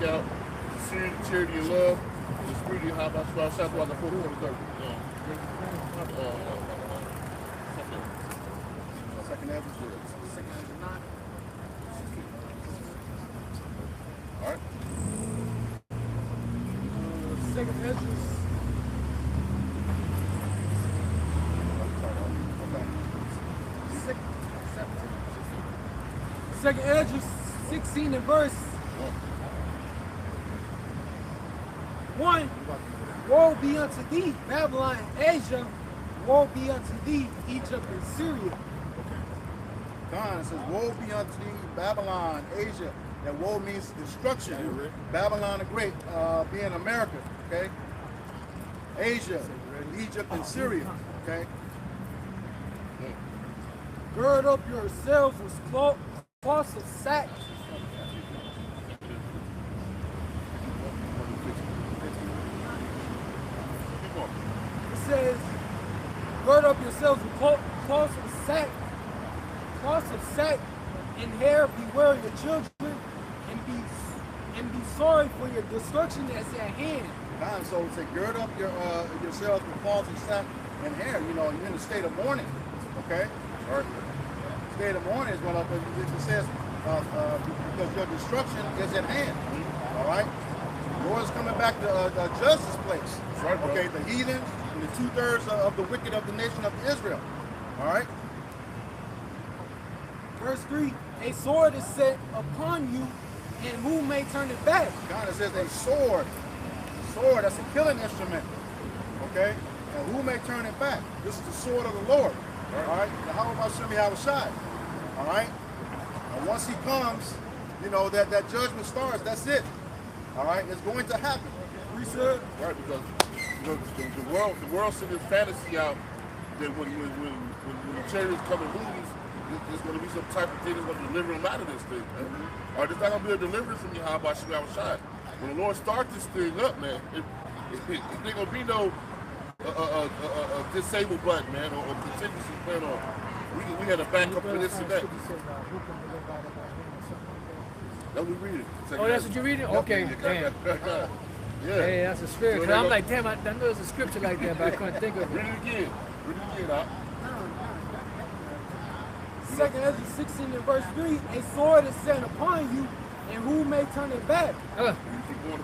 out the sincerity, charity, and love. The spirit of how about shout out the 4 corners of Second Ezra 9. All right. Second Ezra. Second Ezra 16 and verse 1. Woe be unto thee, Babylon and Asia. Woe be unto thee, Egypt and Syria. God says, woe be unto thee, Babylon, Asia. That woe means destruction. Babylon the Great, being America, okay? Asia, Egypt, and Syria, okay? Gird up yourselves with cloths of sack. It says, gird up yourselves with cloths of sack, and hair, beware your children, and be sorry for your destruction that's at hand. God, so it says, gird up yourselves with cloths of sack and hair. You know, you're in a state of mourning, okay? Or state of mourning is what it says, because your destruction is at hand. All right? The Lord is coming back to judge this place. Right, okay, the heathens and the 2/3 of the wicked of the nation of Israel. All right? Verse 3, a sword is set upon you, and who may turn it back? God, it says a sword. Sword, that's a killing instrument. Okay? And who may turn it back? This is the sword of the Lord. All right? Now, how about Shemi Havashai? All right? And once he comes, you know, that judgment starts. That's it. All right? It's going to happen. Research. Right, because the world sent this fantasy out that when the chariots come and lose, there's going to be some type of thing that's going to deliver them out of this thing, man. Or there's not going to be a deliverance from you. How about Shemi Havashai? When the Lord starts this thing up, man, it ain't going to be no disable button, man, or contingency plan, or we had a backup for this and that. That we read it. Oh, that's what you're reading? Okay, damn. Yeah. Hey, that's a spirit. Cause I'm like, damn, I know there's a scripture like that, but I couldn't think of it. Read it again. Doc. Second Ezra 16 and verse 3, a sword is set upon you, and who may turn it back? Keep going.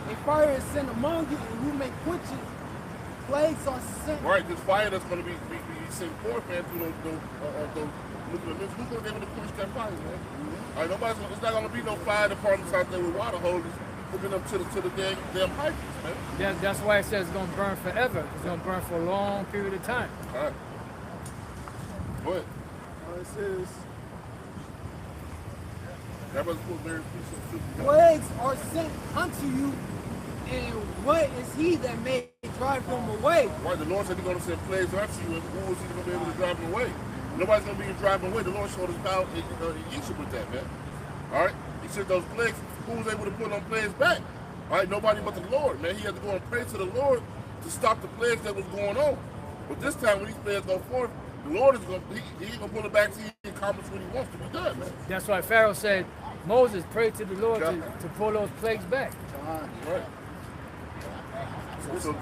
A fire is sent among you, and who may quench it? Plagues are sent. Right, this fire that's going to be sent forth, man, through those nuclear missiles. Who's going to be able to quench that fire, man? All right, it's not going to be no fire departments out there with water hoses hooking up to the damn pipes, man. That's why it says it's going to burn forever. It's going to burn for a long period of time. All right. Go ahead. It says, that was cool, very peaceful. plagues are sent unto you, and what is he that may drive them away? Right, the Lord said he's going to send plagues unto you, and who is he going to be able to drive them away? Nobody's going to be driving away. The Lord showed his power in Egypt with that, man. All right? He said those plagues, who was able to put on plagues back? All right, nobody but the Lord, man. He had to go and pray to the Lord to stop the plagues that was going on. But this time, when these plagues go forth, the Lord is going to pull it back to you and accomplish what he wants to be done, man. That's why Pharaoh said, Moses prayed to the Lord to pull those plagues back. Right. So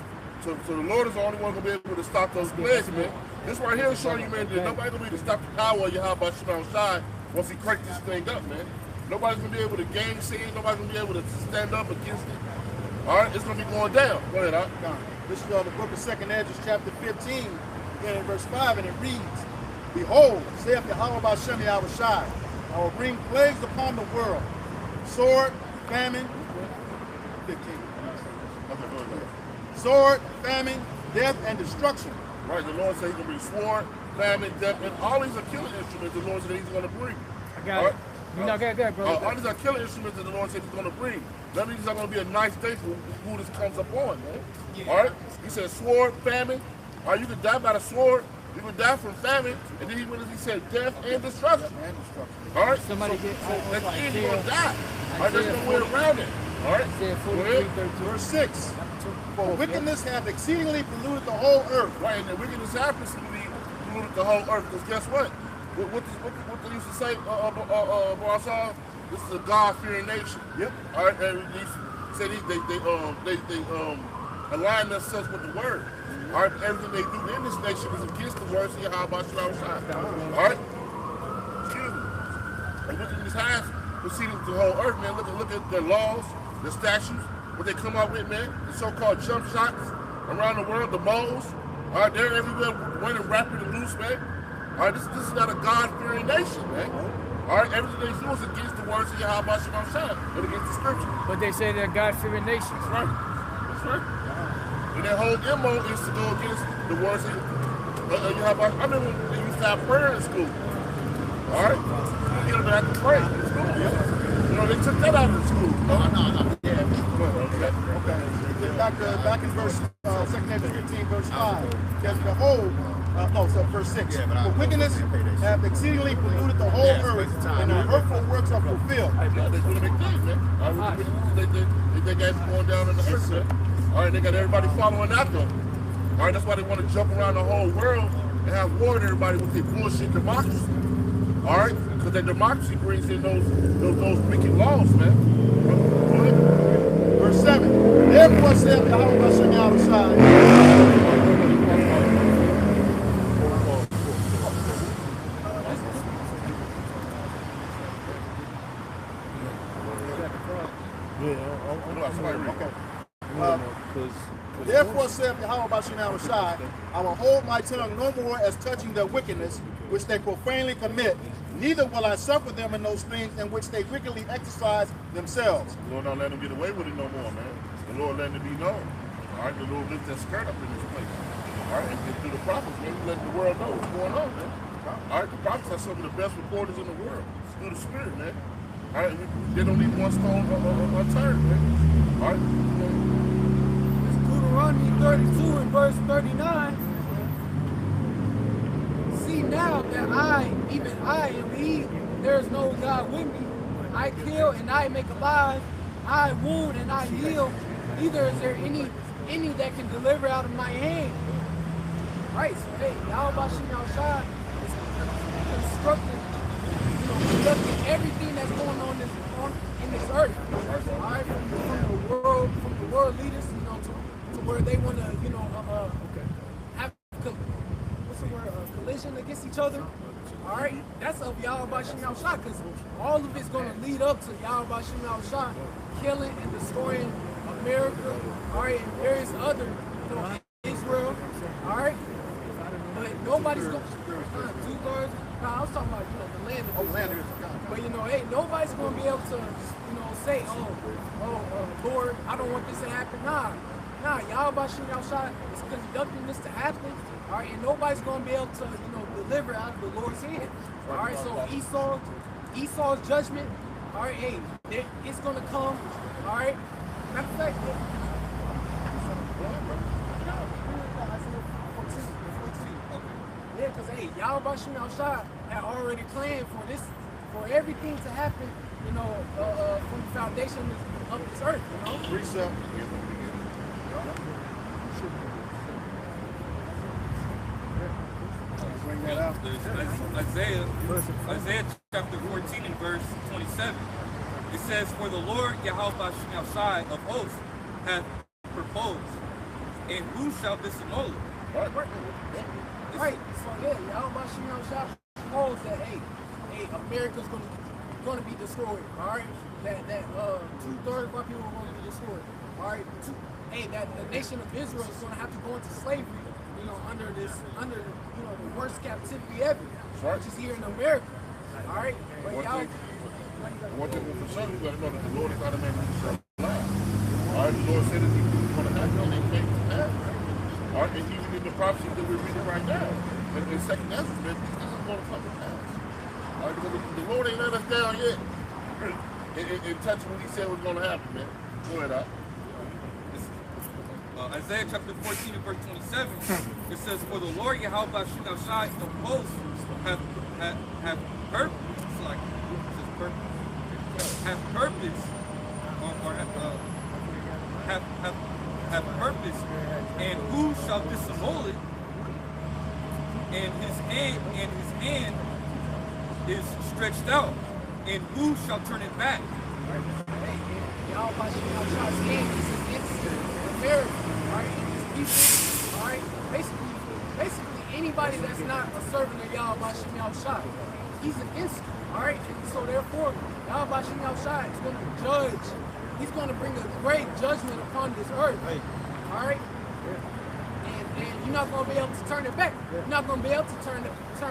the Lord is the only one going to be able to stop those plagues, man. This right here is showing you, man, that nobody's going to be able to stop the power of Yahweh Shema Shai once he cranks this thing up, man. Nobody's going to be able to gainsay it. Nobody's going to be able to stand up against it. All right? It's going to be going down. Go ahead, Al. This is the book of 2nd Ezra, chapter 15, beginning in verse 5, and it reads, Behold, saith Yahweh by Shemi Havashai, I will bring plagues upon the world, sword, famine, 15. Sword, famine, death, and destruction. Right, the Lord said he's going to bring sword, famine, death, and all these are killing instruments the Lord said he's going to bring. I got it. You know, go, bro. All these are killing instruments that the Lord said he's going to bring. None of these are going to be a nice day for who this comes upon, man. Yeah. All right? He said sword, famine. All right, you can die by the sword. You can die from famine. And then he said death and destruction. All right? Somebody so at the end, you're going to die. All right, there's no way around it. All right? Verse 6. For wickedness hath exceedingly polluted the whole earth. Right, and the wickedness hath polluted the whole earth. Because guess what? What they used to say, Barasar, This is a God-fearing nation. Yep. All right, and they said they align themselves with the word. All right, everything they do in this nation is against the word. See how about you outside? All right. Excuse me. And look at these highs proceeding the whole earth, man. Look at the laws, the statutes, what they come out with, man. The so-called jump shots around the world, the moles. All right, they're everywhere running rapid and loose, man. All right, this is not a God-fearing nation, man. All right, everything they do is against the words of Yahweh Shem Shai and against the scripture. But they say they're God-fearing nations. That's right. That's right. And their whole MO is to go against the words of Yahweh. I remember when they used to have prayer in school. All right? You get them to have to pray in school. You know, they took that out of the school. No. Okay. Back in verse 2 Corinthians 15, verse 5. Because behold, verse 6. For wickedness have exceedingly polluted the whole earth, and the hurtful works are fulfilled. They're doing a big thing, man. All right, they got going down in the earth, man. All right, they got everybody following after them. All right, that's why they want to jump around the whole world and have war with everybody with their bullshit democracy. All right, because that democracy brings in those wicked laws, man. Verse 7. Therefore saith Yahweh Shem Yahushai. Therefore saith Yahweh Shem Yahushai, I will hold my tongue no more as touching their wickedness, which they profanely commit, neither will I suffer them in those things in which they wickedly exercise themselves. The Lord don't let them get away with it no more, man. The Lord letting it be known. All right, the Lord lifts that skirt up in this place. All right, and through the prophets, man, we letting the world know what's going on, man. All right, the prophets are some of the best reporters in the world. It's through the Spirit, man. All right, they don't leave one stone unturned, man. All right. It's Deuteronomy 32 and verse 39. See now that even I am He, there is no God with me. I kill and I make alive. I wound and I heal. Neither is there any that can deliver out of my hand. Right, so hey, Yahweh Shem Yahushai is constructing, conducting everything that's going on in this earth. All right, from the world leaders, to where they want to, have collision against each other. All right, that's of Yahweh Shem Yahushai, because all of it's going to lead up to Yahweh Shem Yahushai killing and destroying America, all right, and various other, Israel, all right. But nobody's going to I was talking about, the land. But hey, nobody's going to be able to, say, Lord, I don't want this to happen. Nah, Yahweh Shem Yahushai is conducting this to happen. All right, and nobody's going to be able to, deliver out of the Lord's hand. All right, so Esau's judgment, all right, hey, it's going to come. All right, matter of fact, because hey, Yahweh Shem Yahushai had already planned for this, for everything to happen, from the foundation of this earth, Precept. Isaiah chapter 14 and verse 27. It says, for the Lord Yahweh Shem Yahushai of hosts hath proposed, and who shall disannul it? Right. So yeah, Yahweh Shem Yahushai proposed that hey, America's going to be destroyed. All right. That 2/3 of our people are going to be destroyed. All right. That the nation of Israel is going to have to go into slavery. Under the worst captivity ever, which is here in America. All right, but y'all. One thing for sure, you gotta know that the Lord is not a man who shall lie. All right, the Lord said that these things are going to happen, and they came to pass. All right, and even in the prophecy that we're reading right now, in second Ezra, man, these things are going to come to pass. All right, because the Lord ain't let us down yet. In touching what He said was going to happen, man. Go ahead, out. Isaiah chapter 14 and verse 27, it says, for the Lord Yahweh Shem Yahushai of hosts have purpose, have purpose, have purpose, and who shall disannul it? And his hand is stretched out, And who shall turn it back? Y'all watching y'all shots in is against America, right? These people, all right? Basically anybody that's not a servant of Yahweh Bashim Yahushua, he's against it, all right? And so therefore, Yahweh Bashim Yahushua is going to judge. He's going to bring a great judgment upon this earth, all right? And you're not going to be able to turn it back. You're not going to be able to turn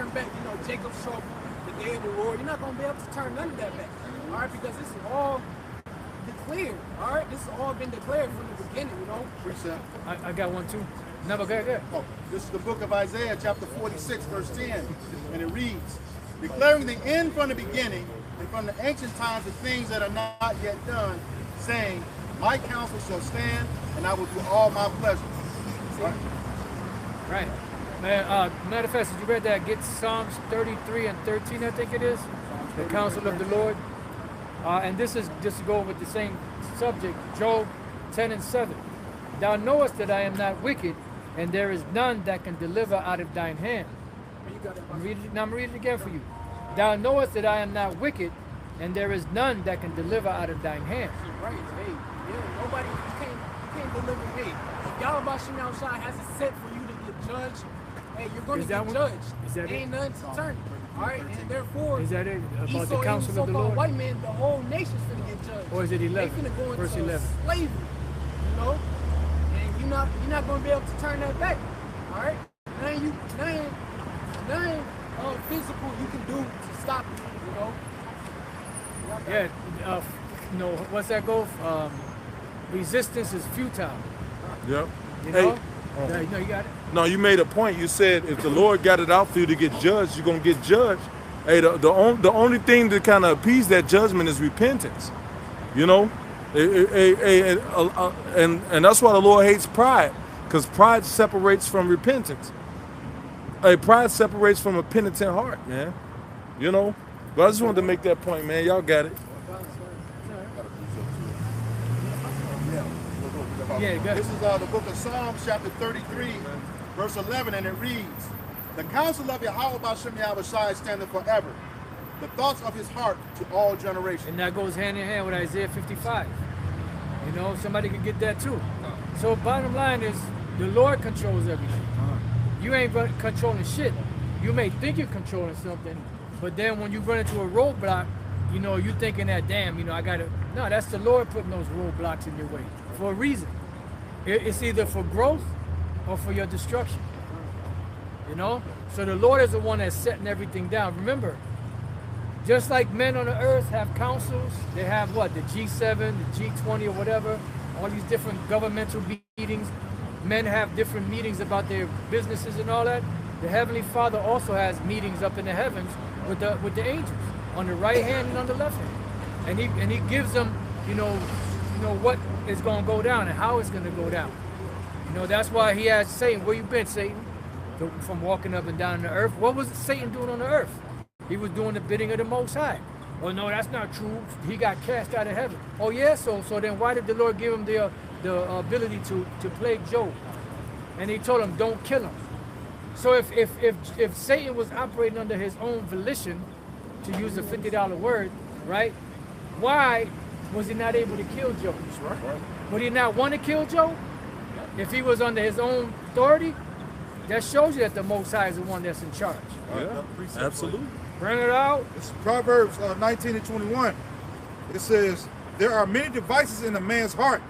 back, you know, Jacob's trouble, the day of the Lord. You're not going to be able to turn none of that back, all right? Because this is all declared, all right? This has all been declared from the beginning, you know? Precept. I got one too. No, but go ahead. Oh, this is the book of Isaiah, chapter 46, verse 10, and it reads, declaring the end from the beginning and from the ancient times the things that are not yet done, saying, my counsel shall stand, and I will do all my pleasure. Right. Man, matter of fact, did you read that? Get Psalms 33 and 13, I think it is. The counsel of the Lord. And this is just to go with the same subject, Job 10 and 7. Thou knowest that I am not wicked, and there is none that can deliver out of thine hand. I'm reading it again for you. Thou knowest that I am not wicked, and there is none that can deliver out of thine hand. Right, hey, yeah, nobody, you can't deliver, hey, if Yahweh Bashim Yahushua has it set for you to get judged, hey, you're going to get judged. Is that ain't nothing to turn. All right, and therefore, is that it? About Esau the counsel of the so-called Lord? white man, the whole nation's going to get judged. Or is it 11? They're going to go Verse into 11. slavery, you know? And you're not going to be able to turn that back, all right? Nothing physical you can do to stop it, you know? Yeah, you know, what's that go? Resistance is futile. Yep. You know? Hey, No, you got it. no, you made a point. You said if the Lord got it out for you to get judged, you're gonna get judged. Hey, the only thing to kind of appease that judgment is repentance. You know, and that's why the Lord hates pride, because pride separates from repentance. Hey, pride separates from a penitent heart, man. You know, but I just wanted to make that point, man. Y'all got it. Yeah, go ahead. This is the book of Psalms, chapter 33, verse 11, and it reads, the counsel of Yahweh Bashim Yahushua standeth forever, the thoughts of his heart to all generations. And that goes hand in hand with Isaiah 55. You know, somebody can get that too. So bottom line is, the Lord controls everything. You ain't controlling shit. You may think you're controlling something, but then when you run into a roadblock, you know, you thinking that, damn, you know, I gotta, no, that's the Lord putting those roadblocks in your way for a reason. It's either for growth or for your destruction. You know? So the Lord is the one that's setting everything down. Remember, just like men on the earth have councils, they have what? The G7, the G20 or whatever, all these different governmental meetings. Men have different meetings about their businesses and all that. The Heavenly Father also has meetings up in the heavens with the angels on the right hand and on the left hand. And he gives them, you know what is going to go down and how it's going to go down. You know, that's why he asked Satan, where you been, Satan? From walking up and down the earth. What was Satan doing on the earth? He was doing the bidding of the Most High. Oh no, that's not true. He got cast out of heaven. Oh yeah, so then why did the Lord give him the ability to plague Job? And he told him, don't kill him. So if Satan was operating under his own volition, to use a $50 word, right? Why was he not able to kill Job? Right. Would he not want to kill Job? If he was under his own authority? That shows you that the Most High is the one that's in charge. Yeah, absolutely. Bring it out. It's Proverbs 19 and 21. It says, there are many devices in a man's heart.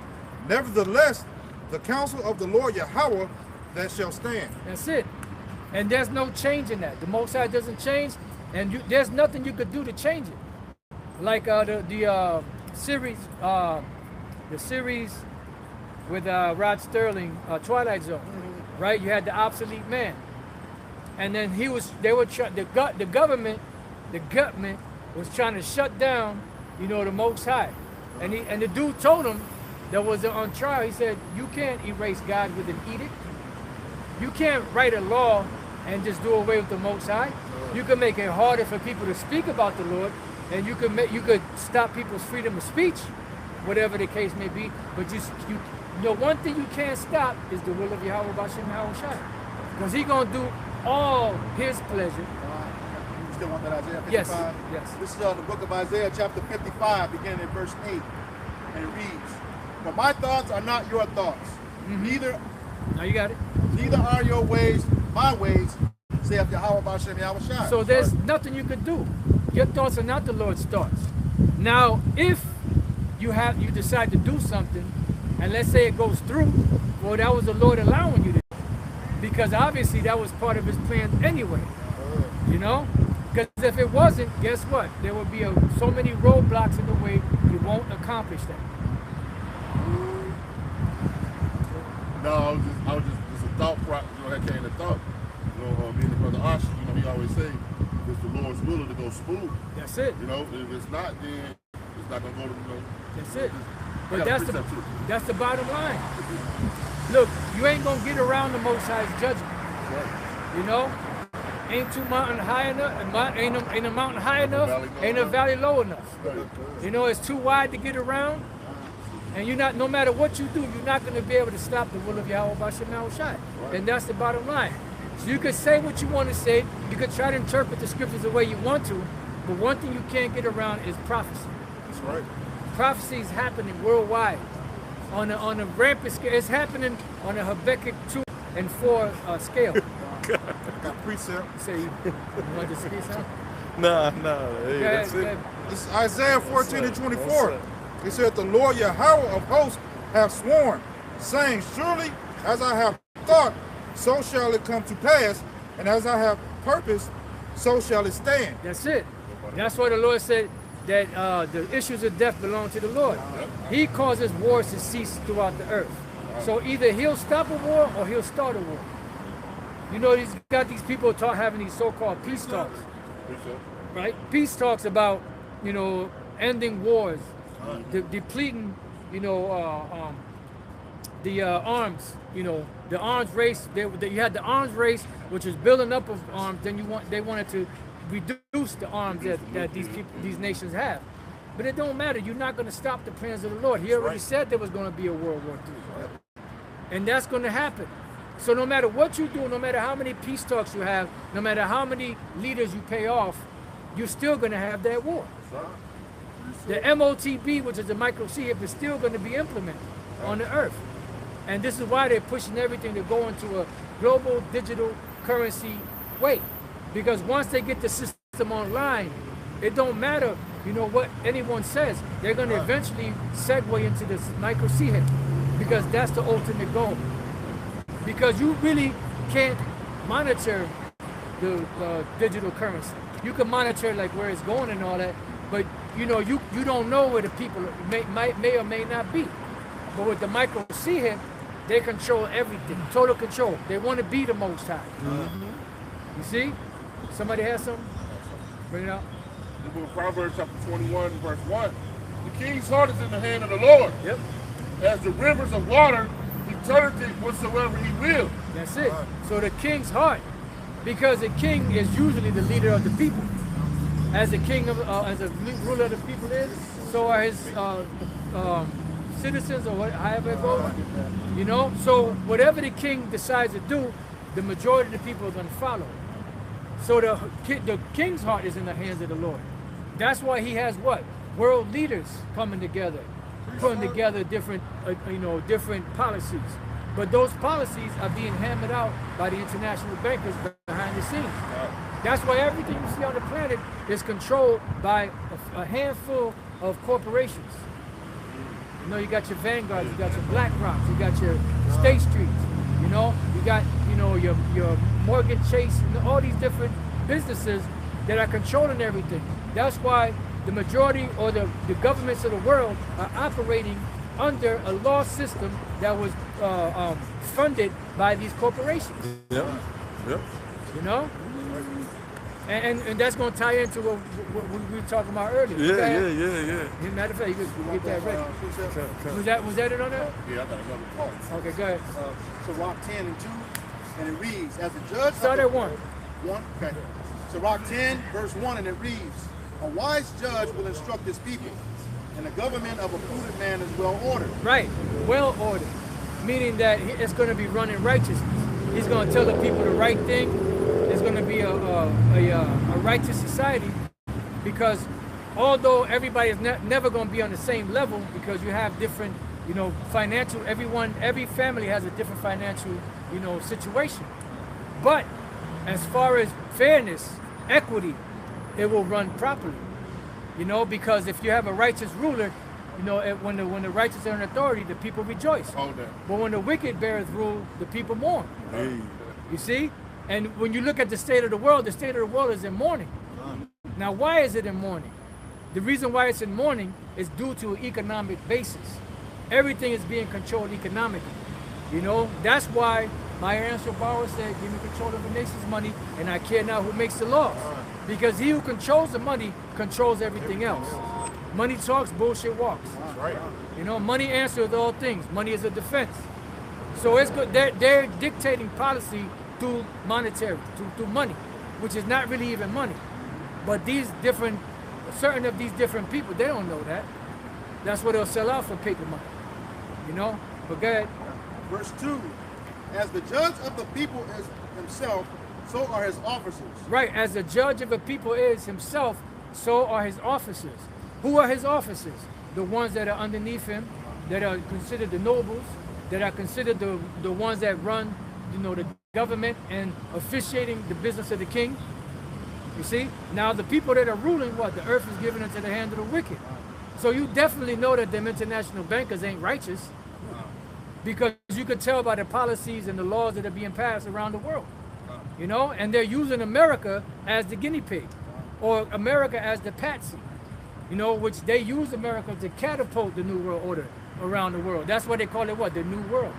Nevertheless, the counsel of the Lord Yahweh that shall stand. That's it. And there's no change in that. The Most High doesn't change, and there's nothing you could do to change it. Like the series with Rod Sterling, Twilight Zone, right? You had the obsolete man, and then the government was trying to shut down, you know, the Most High, and the dude told him that was on trial. He said, you can't erase God with an edict. You can't write a law and just do away with the Most High. You can make it harder for people to speak about the Lord, and you could stop people's freedom of speech, whatever the case may be. But you know, one thing you can't stop is the will of Yahweh Bashim Yahushua, because He's gonna do all His pleasure You still want that Isaiah 55? Yes, yes. This is the book of Isaiah, chapter 55, beginning in verse 8. And it reads, "For my thoughts are not your thoughts, neither Now you got it. neither are your ways my ways, saith Yahweh B'Shem Yahweh Shai." So there's nothing you could do. Your thoughts are not the Lord's thoughts. Now, if you decide to do something, and let's say it goes through, well, that was the Lord allowing you to do, because obviously that was part of His plan anyway. You know, because if it wasn't, guess what? There would be so many roadblocks in the way. You won't accomplish that. No, I was just a thought, that came to thought. Me and the brother Ash, he always say, if it's the Lord's will to go smooth. That's it. If it's not, then it's not gonna go to, That's it. I But got that's a precept too. that's the bottom line. Look, you ain't gonna get around the Most High's judgment. You know, ain't two mountain high enough, ain't a mountain high enough, ain't a valley low enough. You know, it's too wide to get around, and no matter what you do, you're not gonna be able to stop the will of Yahweh B'Shem Yahweh Shai. And that's the bottom line. So you could say what you want to say, you could try to interpret the scriptures the way you want to, but one thing you can't get around is prophecy. That's right. Prophecy is happening worldwide on a rampant scale. It's happening on a Habakkuk 2 and 4 scale. Got precept. Say, you want to say something? Nah. Hey, that's it. This is Isaiah 14 and 24. It said, "The Lord Yahweh of hosts hath sworn, saying, Surely as I have thought, so shall it come to pass, and as I have purposed, so shall it stand." That's it. That's why the Lord said that the issues of death belong to the Lord. He causes wars to cease throughout the earth. So either He'll stop a war or He'll start a war. You know, He's got these people having these so-called peace talks, right? Peace talks about, ending wars, depleting, the arms, the arms race. You had the arms race, which was building up of arms. Then they wanted to reduce the arms that these nations have. But it don't matter. You're not going to stop the plans of the Lord. He already said there was going to be a World War III, and that's going to happen. So no matter what you do, no matter how many peace talks you have, no matter how many leaders you pay off, you're still going to have that war. The MOTB, which is the micro CHIP, is still going to be implemented on the earth. And this is why they're pushing everything to go into a global digital currency way. Because once they get the system online, it don't matter, what anyone says. They're going to eventually segue into this micro CHIP, because that's the ultimate goal. Because you really can't monitor the digital currency. You can monitor like where it's going and all that, but you don't know where the people may or may not be. But with the micro CHIP, they control everything, total control. They want to be the Most High. You see? Somebody has something? Bring it out. The book of Proverbs chapter 21, verse 1. The king's heart is in the hand of the Lord. Yep. As the rivers of water, He turneth it whatsoever He will. That's it. So the king's heart, because the king is usually the leader of the people. As the king as a ruler of the people is, so are his citizens, or however it goes. So whatever the king decides to do, the majority of the people are going to follow. So the king's heart is in the hands of the Lord. That's why he has what? World leaders coming together, putting together different policies. But those policies are being hammered out by the international bankers behind the scenes. That's why everything you see on the planet is controlled by a handful of corporations. You got your Vanguard, you got your BlackRock, you got your State Street, you got your Morgan Chase, all these different businesses that are controlling everything. That's why the majority or the governments of the world are operating under a law system that was funded by these corporations. Yep. And that's going to tie into what we were talking about earlier. Yeah. Matter of fact, you can get that ready. Was that it on there? Yeah, I got another part. Okay, go ahead. Sirach 10 and 2, and it reads, as the judge... Start at 1. 1, okay. Sirach 10, verse 1, and it reads, a wise judge will instruct his people, and the government of a prudent man is well ordered. Right, well ordered, meaning that it's going to be running righteousness. He's going to tell the people the right thing. It's going going to be a righteous society, because although everybody is never going to be on the same level, because you have different, you know, financial, every family has a different financial, you know, situation. But as far as fairness, equity, it will run properly, you know, because if you have a righteous ruler, you know, when the righteous are in authority, the people rejoice. But when the wicked beareth rule, the people mourn. You see? And when you look at the state of the world is in mourning. Now, why is it in mourning? The reason why it's in mourning is due to an economic basis. Everything is being controlled economically. You know, that's why my Ansel Bauer said, give me control of the nation's money, and I care not who makes the laws. Because he who controls the money controls everything else. Money talks, bullshit walks. You know, money answers all things. Money is a defense. So it's good. They're dictating policy through monetary, through money, which is not really even money. But these different, certain of these different people, they don't know that. That's what they'll sell out for paper money. You know? But go ahead. Verse 2, as the judge of the people is himself, so are his officers. Right, as the judge of the people is himself, so are his officers. Who are his officers? The ones that are underneath him, that are considered the nobles, that are considered the ones that run, you know, the government and officiating the business of the king. You see? Now the people that are ruling, what? The earth is given into the hand of the wicked. So you definitely know that them international bankers ain't righteous, because you could tell by the policies and the laws that are being passed around the world. You know? And they're using America as the guinea pig, or America as the patsy. You know, which they use America to catapult the New World Order around the world. That's why they call it what? The New World.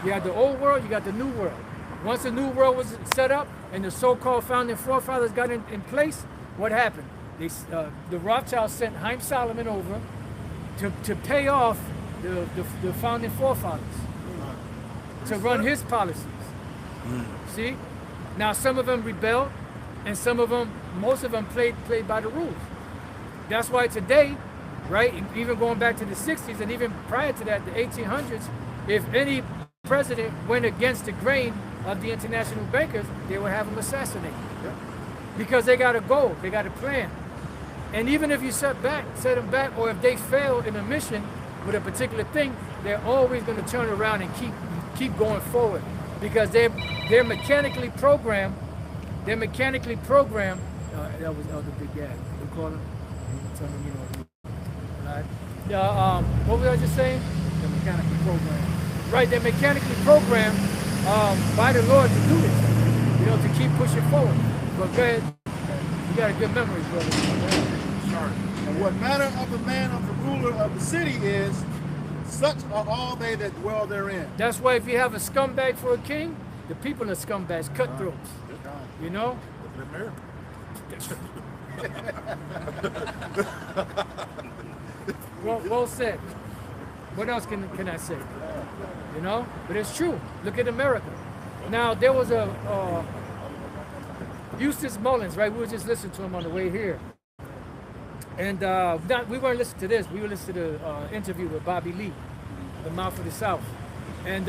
You got the old world, you got the new world. Once the new world was set up and the so-called founding forefathers got in place, what happened? The Rothschilds sent Haim Solomon over to pay off the founding forefathers, to run his policies. See? Now some of them rebelled, and some of them, most of them played by the rules. That's why today, right, even going back to the 60s and even prior to that, the 1800s, if any president went against the grain of the international bankers, they would have him assassinated. Because they got a goal, they got a plan. And even if you set them back, or if they fail in a mission with a particular thing, they're always going to turn around and keep going forward. Because they're mechanically programmed. They're mechanically programmed. That was the big guy. You call him? Tell him, you know. Right? What was I just saying? They're mechanically programmed. Right, they're mechanically programmed by the Lord to do this, you know, to keep pushing forward. But go ahead, you got a good memory, brother. And what manner of the man of the ruler of the city is, such are all they that dwell therein. That's why if you have a scumbag for a king, the people are scumbags, cutthroats. You know? Well said. What else can I say? You know? But it's true. Look at America. Now, there was a Eustace Mullins, right? We were just listening to him on the way here. And we weren't listening to this. We were listening to the interview with Bobby Lee, the Mouth of the South. And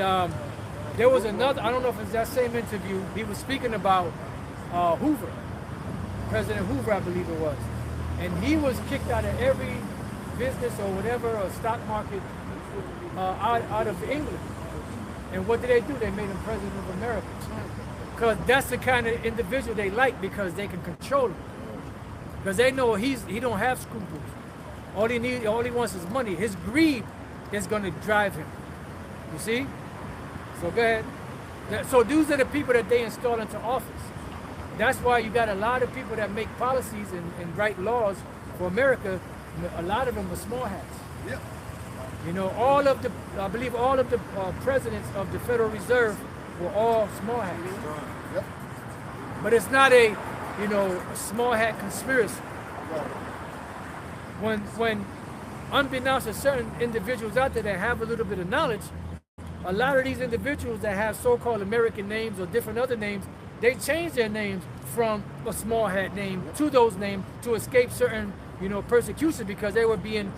there was another, I don't know if it's that same interview, he was speaking about Hoover, President Hoover, I believe it was. And he was kicked out of every business or whatever, or stock market out of England. And what did they do? They made him president of America. Because that's the kind of individual they like, because they can control him. Because they know he don't have scruples. All he wants is money. His greed is going to drive him. You see? So go ahead. So these are the people that they install into office. That's why you got a lot of people that make policies and write laws for America. A lot of them are small hats. Yep. You know, I believe all of the presidents of the Federal Reserve were all small hats. Yep. But it's not a small hat conspiracy. When unbeknownst to certain individuals out there that have a little bit of knowledge, a lot of these individuals that have so-called American names or different other names, they change their names from a small hat name to those names to escape certain, persecution, because they were being,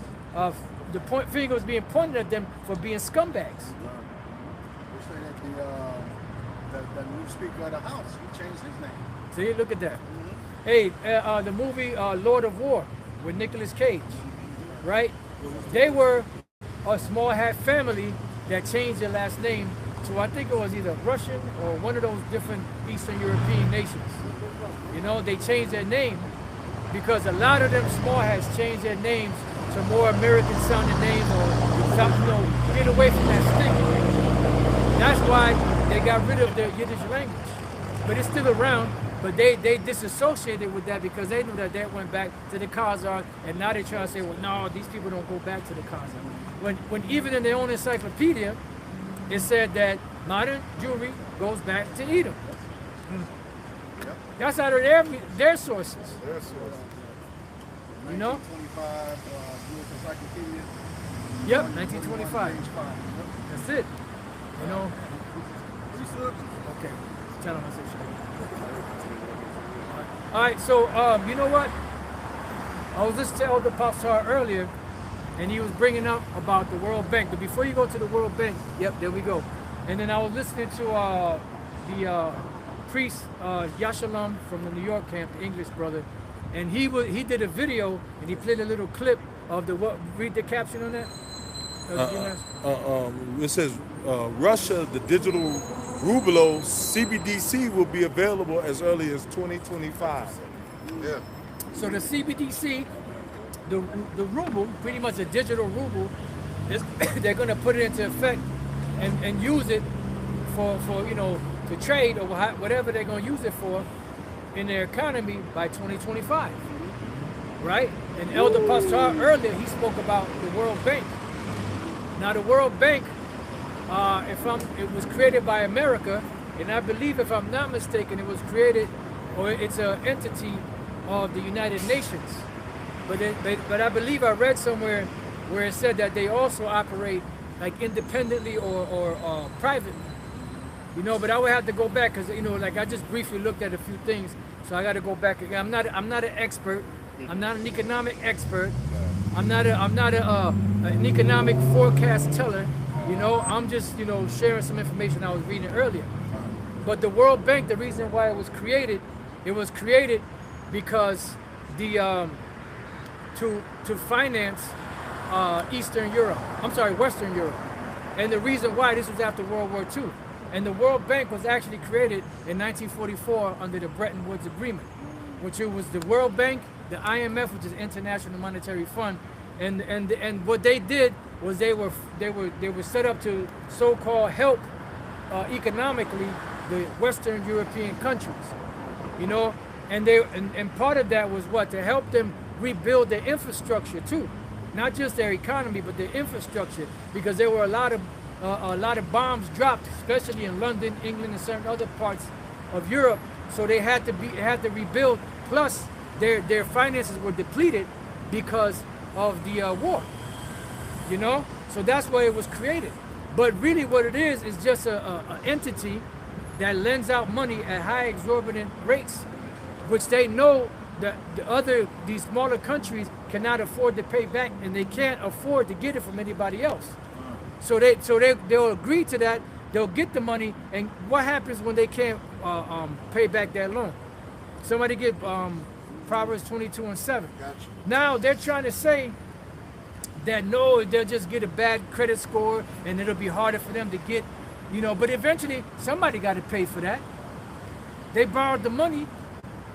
finger was being pointed at them for being scumbags. You're saying that the new speaker of the house, he changed his name. See, look at that. Hey, the movie Lord of War with Nicolas Cage, right? They were a small hat family that changed their last name to, I think it was either Russian or one of those different Eastern European nations. You know, they changed their name because a lot of them small hats changed their names to more American sounding names or something, you know, get away from that stigma. That's why they got rid of their Yiddish language. But it's still around, but they disassociated with that because they knew that went back to the Khazar, and now they're trying to say, well, no, these people don't go back to the Khazar. When even in their own encyclopedia, it said that modern Jewry goes back to Edom. That's out of their sources. Their source. You know? 1925, Jewish Encyclopedia. Yep, 1925. That's it. You know? Okay. Tell them I said shit. All right, so you know what? I was listening to Elder Popstar earlier, and he was bringing up about the World Bank. But before you go to the World Bank, yep, there we go. And then I was listening to the priest Yashalom from the New York camp, the English brother, and he did a video and he played a little clip of the what? Read the caption on that. It says Russia, the digital ruble CBDC will be available as early as 2025. Yeah. So the CBDC, the ruble, pretty much a digital ruble, they're going to put it into effect and use it for you know, to trade or whatever they're going to use it for in their economy by 2025, right? And Elder Pastor earlier, he spoke about the World Bank. Now the World Bank, it was created by America, and I believe, if I'm not mistaken, it was created, or it's an entity of the United Nations. But I believe I read somewhere where it said that they also operate like independently or privately. You know, but I would have to go back because, you know, like I just briefly looked at a few things, so I got to go back again. I'm not an expert. I'm not an economic expert. I'm not an economic forecast teller. You know, I'm just, you know, sharing some information I was reading earlier. But the World Bank, the reason why it was created because the to finance Eastern Europe. I'm sorry, Western Europe. And the reason why, this was after World War II. And the World Bank was actually created in 1944 under the Bretton Woods Agreement, which it was the World Bank, the IMF, which is International Monetary Fund, and what they did was they were set up to so-called help economically the Western European countries, you know, and part of that was what, to help them rebuild their infrastructure too, not just their economy but their infrastructure, because there were a lot of bombs dropped, especially in London, England, and certain other parts of Europe. So they had to rebuild. Plus, their finances were depleted because of the war. You know, so that's why it was created. But really, what it is just an entity that lends out money at high exorbitant rates, which they know that these smaller countries cannot afford to pay back, and they can't afford to get it from anybody else. So they'll agree to that. They'll get the money, and what happens when they can't pay back that loan? Somebody get Proverbs 22:7. Gotcha. Now they're trying to say that no, they'll just get a bad credit score, and it'll be harder for them to get, you know. But eventually, somebody got to pay for that. They borrowed the money.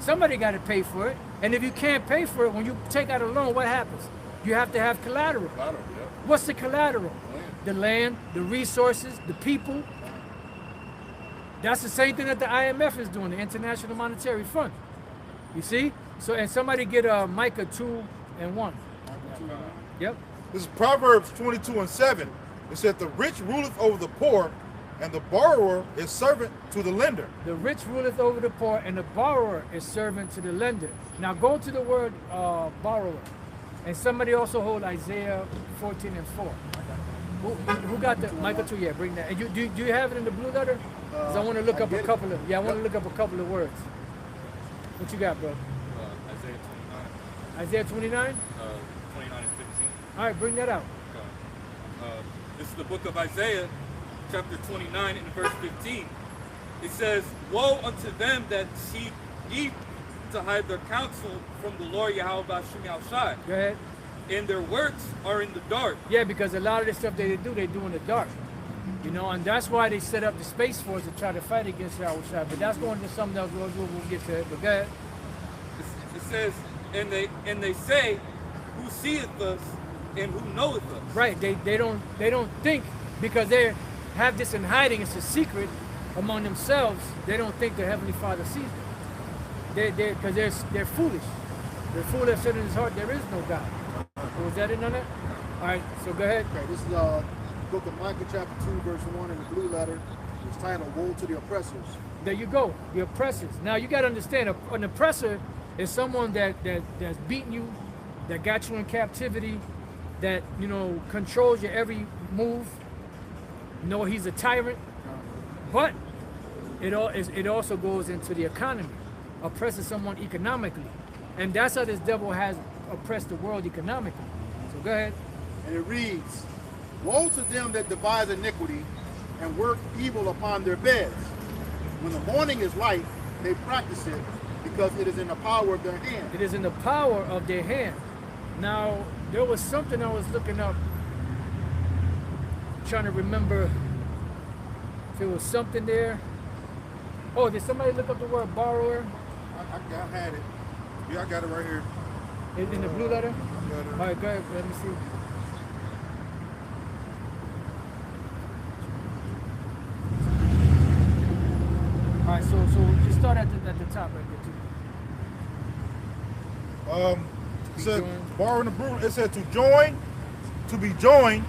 Somebody got to pay for it. And if you can't pay for it, when you take out a loan, what happens? You have to have collateral. What's the collateral? The land, the resources, the people. That's the same thing that the IMF is doing, the International Monetary Fund. You see? So, and somebody get Micah 2:1. Yep. This is Proverbs 22:7. It said, the rich ruleth over the poor, and the borrower is servant to the lender. The rich ruleth over the poor, and the borrower is servant to the lender. Now go to the word borrower. And somebody also hold Isaiah 14:4. Who got the Micah 2? Yeah, bring that. And do you have it in the blue letter? Because I want to look up a couple of words. What you got, bro? Isaiah 29. Isaiah 29? 29 and 15. All right, bring that out. This is the book of Isaiah, chapter 29 and verse 15. It says, woe unto them that seek deep to hide their counsel from the Lord Yahweh Bashim Yahushai. Go ahead. And their works are in the dark. Yeah, because a lot of the stuff they do in the dark. You know, and that's why they set up the Space Force to try to fight against Yahushua. But that's going to something else. We'll get to it. But go ahead. It says, and they say, who seeth us and who knoweth us? Right. They don't think, because they have this in hiding. It's a secret among themselves. They don't think the Heavenly Father sees them. Because they're foolish. The fool that said in his heart there is no God. Was that it on that? All right. So go ahead. Okay, this is book of Micah chapter 2 verse 1 in the blue letter. It's titled Woe to the Oppressors. There you go, the oppressors. Now you got to understand, an oppressor is someone that's beating you, that got you in captivity, that, you know, controls your every move. You know, he's a tyrant. But it also goes into the economy, oppresses someone economically. And that's how this devil has oppressed the world economically. So go ahead. And it reads, woe to them that devise iniquity and work evil upon their beds. When the morning is light, they practice it, because it is in the power of their hand. It is in the power of their hand. Now, there was something I was looking up, trying to remember if it was something there. Oh, did somebody look up the word borrower? I had it. Yeah, I got it right here. In the blue letter? I got it. All right, go ahead. Let me see. All right, so just start at the top right there, too. It said borrowing the brew. It said to join, to be joined.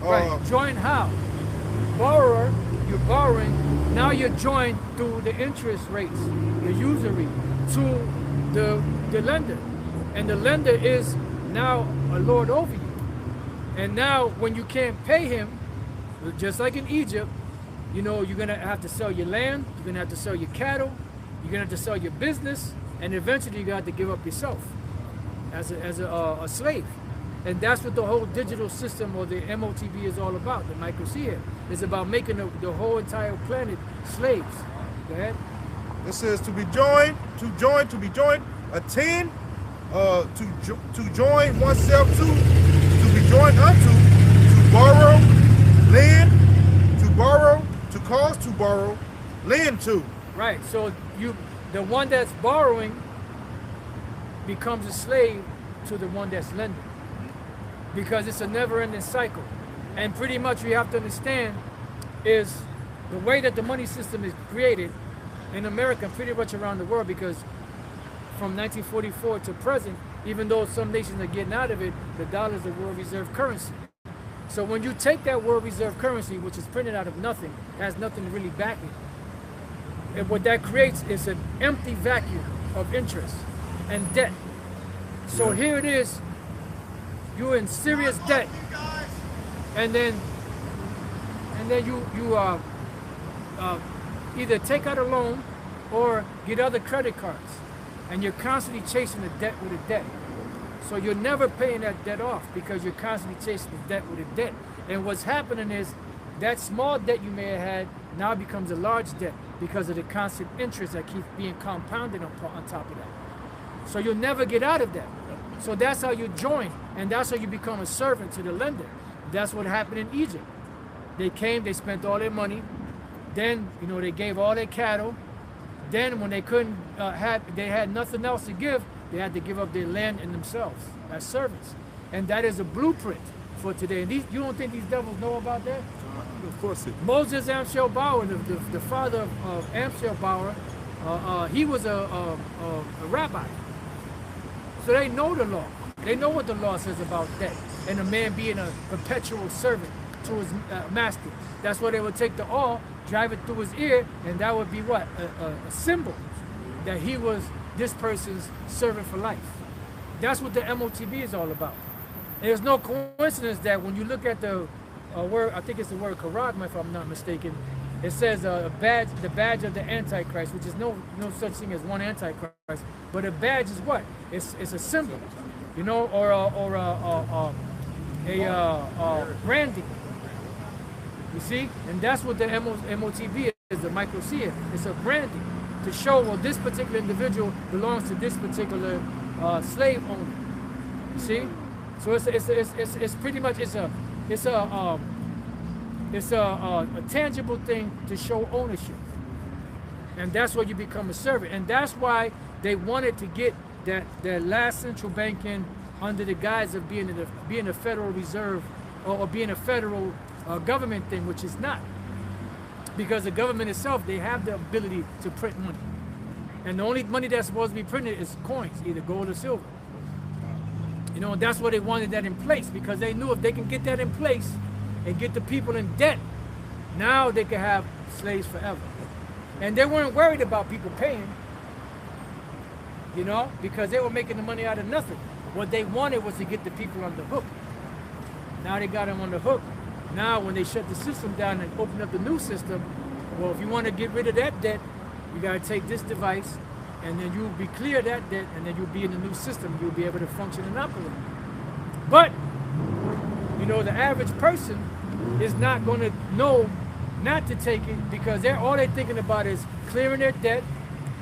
Right. Join how? Borrower, you're borrowing. Now you're joined through the interest rates, the usury, to the lender. And the lender is now a lord over you. And now when you can't pay him, just like in Egypt, you know, you're going to have to sell your land, you're going to have to sell your cattle, you're going to have to sell your business, and eventually you're going to have to give up yourself as a slave. And that's what the whole digital system, or the MOTB, is all about. The microsphere is about making the whole entire planet slaves. Go ahead. It says to be joined, to be joined, attend, to join oneself to be joined unto, to borrow, lend, to borrow, to cause to borrow, lend to. Right. So the one that's borrowing becomes a slave to the one that's lending, because it's a never-ending cycle. And pretty much you have to understand is the way that the money system is created in America, and pretty much around the world, because from 1944 to present, even though some nations are getting out of it, the dollar is the world reserve currency. So when you take that world reserve currency, which is printed out of nothing, has nothing to really back it, and what that creates is an empty vacuum of interest and debt. So here it is, you're in serious debt, and then you either take out a loan or get other credit cards, and you're constantly chasing the debt with a debt. So you're never paying that debt off, because you're constantly chasing the debt with a debt. And what's happening is that small debt you may have had now becomes a large debt because of the constant interest that keeps being compounded on top of that. So you'll never get out of that. So that's how you join, and that's how you become a servant to the lender. That's what happened in Egypt. They came, they spent all their money, then, you know, they gave all their cattle. Then when they couldn't they had nothing else to give, they had to give up their land and themselves as servants. And that is a blueprint for today. And you don't think these devils know about that? Of course it. Moses Amschel Bauer, the father of Amschel Bauer, he was a rabbi. So they know the law. They know what the law says about debt, and a man being a perpetual servant to his master. That's why they would take the awl, drive it through his ear, and that would be what? A symbol that he was this person's servant for life. That's what the MOTB is all about. And there's no coincidence that when you look at the word, I think it's the word charagma, if I'm not mistaken, it says the badge of the Antichrist, which is no such thing as one Antichrist, but a badge is what? It's a symbol, you know, or a branding. You see, and that's what the MOTB is the microcia. It's a branding to show, well, this particular individual belongs to this particular slave owner. You see? So it's pretty much it's a tangible thing to show ownership, and that's where you become a servant. And that's why they wanted to get that last central bank in under the guise of being a Federal Reserve or being a federal government thing, which is not. Because the government itself, they have the ability to print money. And the only money that's supposed to be printed is coins, either gold or silver. You know, that's why they wanted that in place, because they knew if they can get that in place and get the people in debt, now they could have slaves forever. And they weren't worried about people paying, you know, because they were making the money out of nothing. What they wanted was to get the people on the hook. Now they got them on the hook. Now when they shut the system down and open up the new system, well, if you want to get rid of that debt, you got to take this device, and then you'll be clear of that debt, and then you'll be in the new system. You'll be able to function and operate. But, you know, the average person is not going to know not to take it, because all they're thinking about is clearing their debt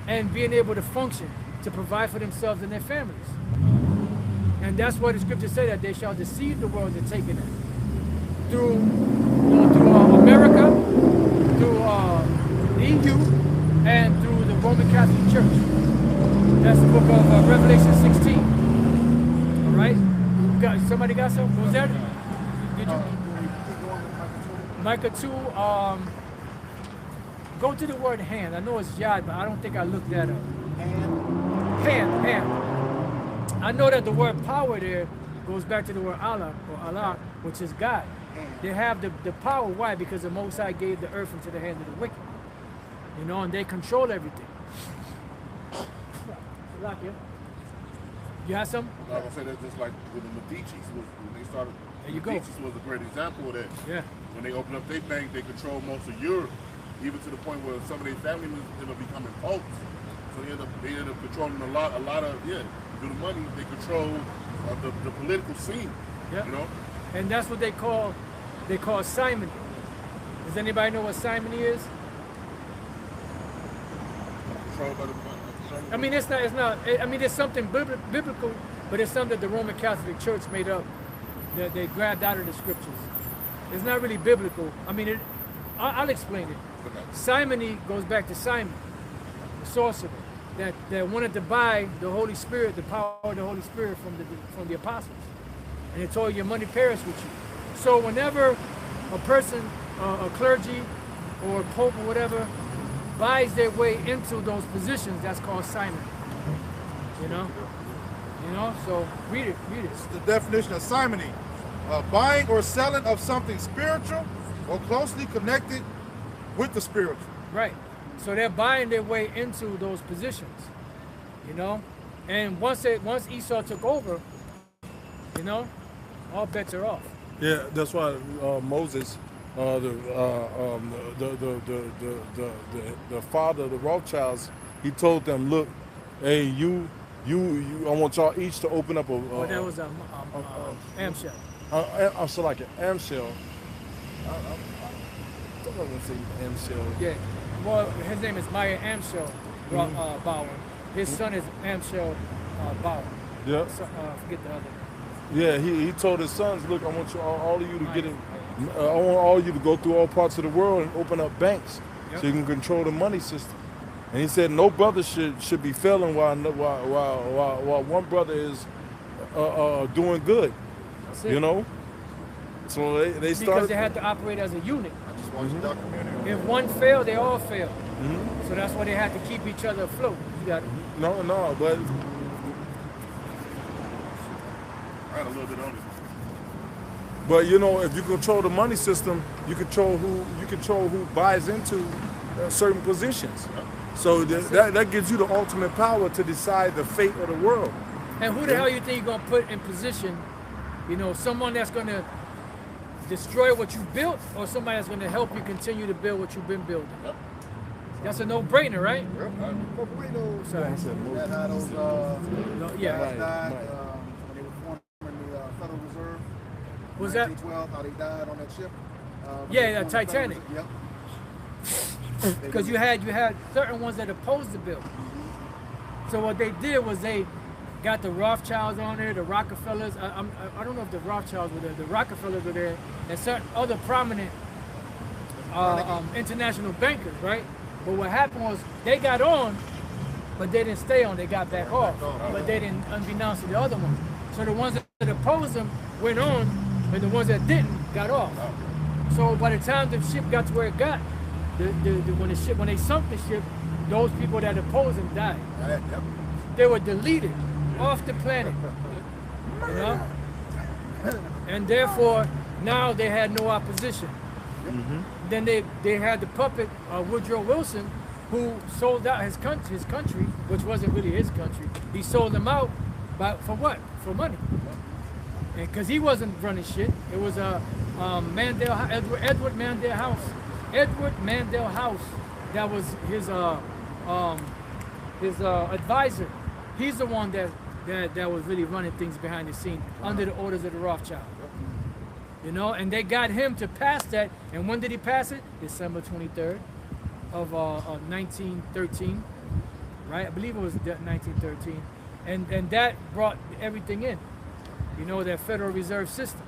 and being able to function, to provide for themselves and their families. And that's why the scriptures say that they shall deceive the world into taking it. Through America, through the EU, and through the Roman Catholic Church. That's the book of Revelation 16. All right? Somebody got something? What was that? Did you? Micah 2, go to the word hand. I know it's yad, but I don't think I looked that up. Hand. I know that the word power there goes back to the word Allah, or Allah, which is God. They have the power. Why? Because the Most High gave the earth into the hand of the wicked. You know, and they control everything. You have some? I was gonna say that just like with the Medicis, when they started. There you go. Medicis was a great example of that. Yeah. When they opened up their bank, they controlled most of Europe, even to the point where some of their family members ended up becoming popes. So they ended up controlling a lot of through the money. They control the political scene. Yeah. You know. And that's what they call simony. Does anybody know what simony is? Controlled by the money. I mean, it's not. I mean, it's something biblical, but it's something that the Roman Catholic Church made up, that they grabbed out of the scriptures. It's not really biblical. I mean, I'll explain it. Okay. Simony goes back to Simon, the sorcerer, that wanted to buy the Holy Spirit, the power of the Holy Spirit from the apostles, and they told you, your money perish with you. So whenever a person, a clergy or a pope or whatever, buys their way into those positions, that's called simony. You know, so read it. This is the definition of simony: buying or selling of something spiritual or closely connected with the spiritual. Right. So they're buying their way into those positions, you know. And once Esau took over, you know, all bets are off. Yeah, that's why Moses, the father of the Rothschilds, he told them, look, hey, I want y'all each to open up a. That was Amshel. Also like an Amshel. I don't want to say Amshel. Yeah. Well, his name is Meyer Amshel Bauer. His son is Amshel Bauer. Yeah. So, forget the other. Yeah, he told his sons, look, I want all of you to get in. I want all of you to go through all parts of the world and open up banks, so you can control the money system. And he said no brother should be failing while one brother is doing good. That's it. You know. So they started because they had to operate as a unit. I just watched the documentary. If one failed, they all failed. So that's why they had to keep each other afloat. You got it. No, but I had a little bit on it. But you know, if you control the money system, you control who buys into certain positions. So that gives you the ultimate power to decide the fate of the world. And who the hell you think you're gonna put in position? You know, someone that's gonna destroy what you built, or somebody that's gonna help you continue to build what you've been building? Yep. That's a no-brainer, right? Sorry. That how those Yeah. guys died right. when they were forming the Federal Reserve. Was that? 1912, how they died on that ship. Yeah, Titanic. Yep. because you had certain ones that opposed the bill. So what they did was they got the Rothschilds on there, the Rockefellers. I don't know if the Rothschilds were there. The Rockefellers were there, and certain other prominent international bankers, right? But what happened was they got on, but they didn't stay on. They got back off, but they didn't, unbeknownst to the other ones. So the ones that opposed them went on, but the ones that didn't got off. So by the time the ship got to where it got, when they sunk the ship, those people that opposed them died. They were deleted off the planet, you know. And therefore, now they had no opposition. Then they had the puppet Woodrow Wilson, who sold out his country, which wasn't really his country. He sold them out, for what? For money. And because he wasn't running shit, it was Edward Mandel House. Edward Mandel House, that was his advisor. He's the one that was really running things behind the scene under the orders of the Rothschild. You know, and they got him to pass that. And when did he pass it? December 23rd of 1913, right? I believe it was 1913. And that brought everything in, you know, that Federal Reserve System.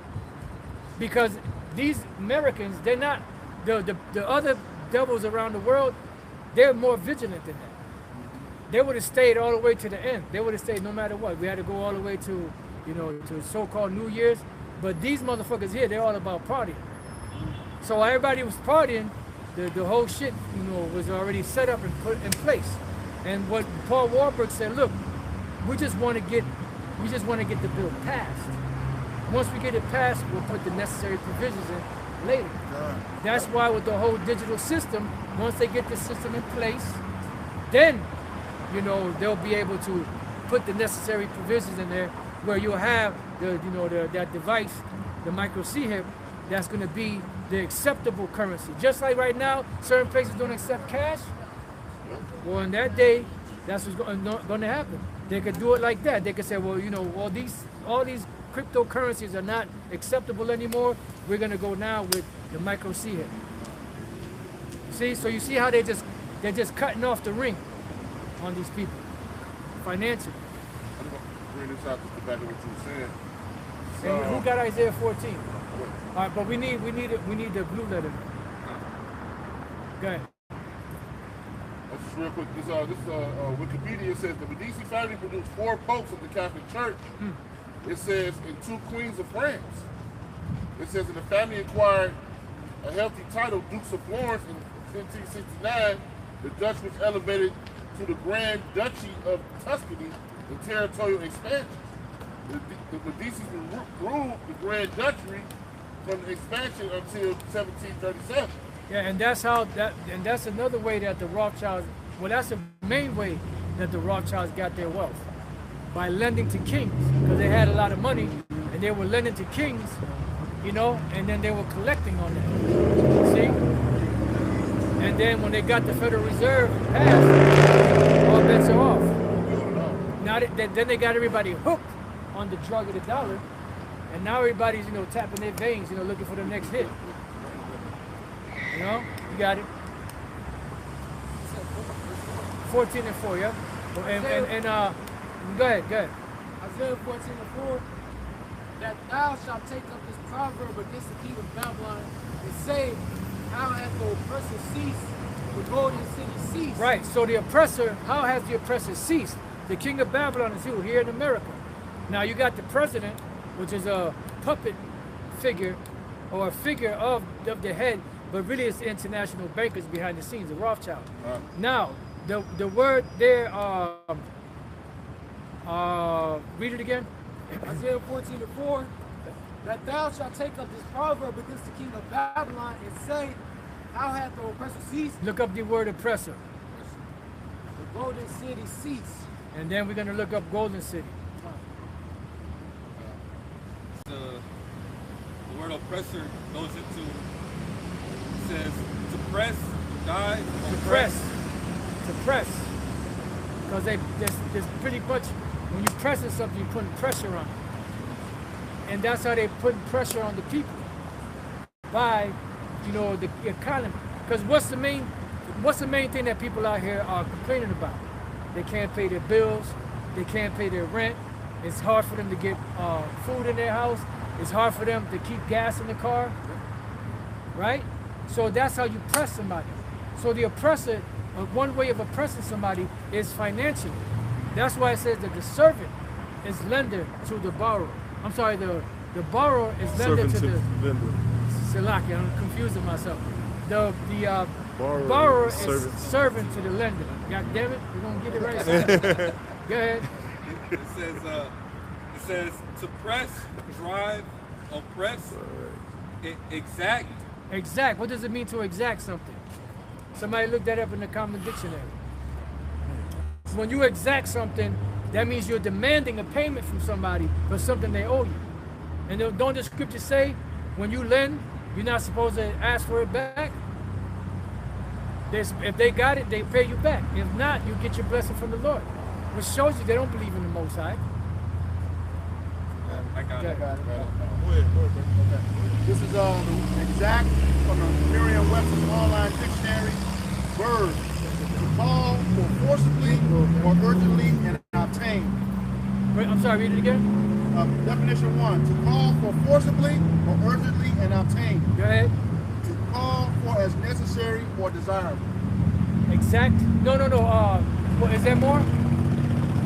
Because these Americans, they're not, the other devils around the world, they're more vigilant than that. They would have stayed all the way to the end. They would have stayed no matter what. We had to go all the way to, you know, to so-called New Year's. But these motherfuckers here, they're all about partying. So while everybody was partying, the whole shit, you know, was already set up and put in place. And what Paul Warburg said, look, we just want to get the bill passed. Once we get it passed, we'll put the necessary provisions in later. That's why with the whole digital system, once they get the system in place, then, you know, they'll be able to put the necessary provisions in there where you'll have that device, the micro CHIP, that's going to be the acceptable currency. Just like right now, certain places don't accept cash. Well, in that day, that's what's going to happen. They could do it like that. They could say, well, you know, all these cryptocurrencies are not acceptable anymore. We're going to go now with the micro CHIP. See, so you see how they're just cutting off the ring on these people financially. I'm going to bring this out just to back up what you were saying. And who got Isaiah 14? All right, but we need the blue letter. Go ahead. Just real quick. This Wikipedia says the Medici family produced 4 popes of the Catholic Church. It says, and 2 queens of France. It says, and the family acquired a healthy title, Dukes of Florence, in 1569. The Dutch was elevated to the Grand Duchy of Tuscany in territorial expansion. The Medicis ruled the Grand Duchy from the expansion until 1737. Yeah, and that's another way that the Rothschilds, well, that's the main way that the Rothschilds got their wealth, by lending to kings, because they had a lot of money, and they were lending to kings, you know, and then they were collecting on that. See? And then when they got the Federal Reserve passed, all bets are off. Now then they got everybody hooked on the drug of the dollar, and now everybody's, you know, tapping their veins, you know, looking for the next hit. You know, you got it. 14 and 4, yeah. And go ahead. Isaiah 14:4. That thou shalt take up this proverb against the king of Babylon and say, how hath the oppressor ceased? The golden city ceased. Right. So the oppressor, how has the oppressor ceased? The king of Babylon is who? Here in America. Now you got the president, which is a puppet figure, or a figure of the head, but really it's the international bankers behind the scenes, the Rothschild. Now, the word there, read it again. Isaiah 14:4, that thou shalt take up this proverb against the king of Babylon and say, how hath the oppressor ceased? Look up the word oppressor. The golden city ceased. And then we're going to look up golden city. The word oppressor goes into, it says, to press, die, To press. Because there's pretty much, when you pressing something, you're putting pressure on it. And that's how they're putting pressure on the people. By, you know, the economy. Because what's the main what's the main thing that people out here are complaining about? They can't pay their bills. They can't pay their rent. It's hard for them to get food in their house. It's hard for them to keep gas in the car, right? So that's how you press somebody. So the oppressor, one way of oppressing somebody is financially. That's why it says that the servant is lender to the borrower. I'm sorry, the borrower is lender Servant to the lender. Salaki. I'm confusing myself. The borrower is servant to the lender. God damn it, we're gonna get it right. Go ahead. It says to press, drive, oppress, exact. Exact. What does it mean to exact something? Somebody look that up in the Common Dictionary. When you exact something, that means you're demanding a payment from somebody for something they owe you. And don't the scriptures say, when you lend, you're not supposed to ask for it back? If they got it, they pay you back. If not, you get your blessing from the Lord. Which shows you they don't believe in the Most High. I got it. Go ahead. Okay. This is exact from the Merriam-Webster's online dictionary. Verb, to call for forcibly or urgently and obtain. Wait, I'm sorry, read it again. Definition 1, to call for forcibly or urgently and obtain. Go ahead. To call for as necessary or desirable. Exact? No. Well, is there more?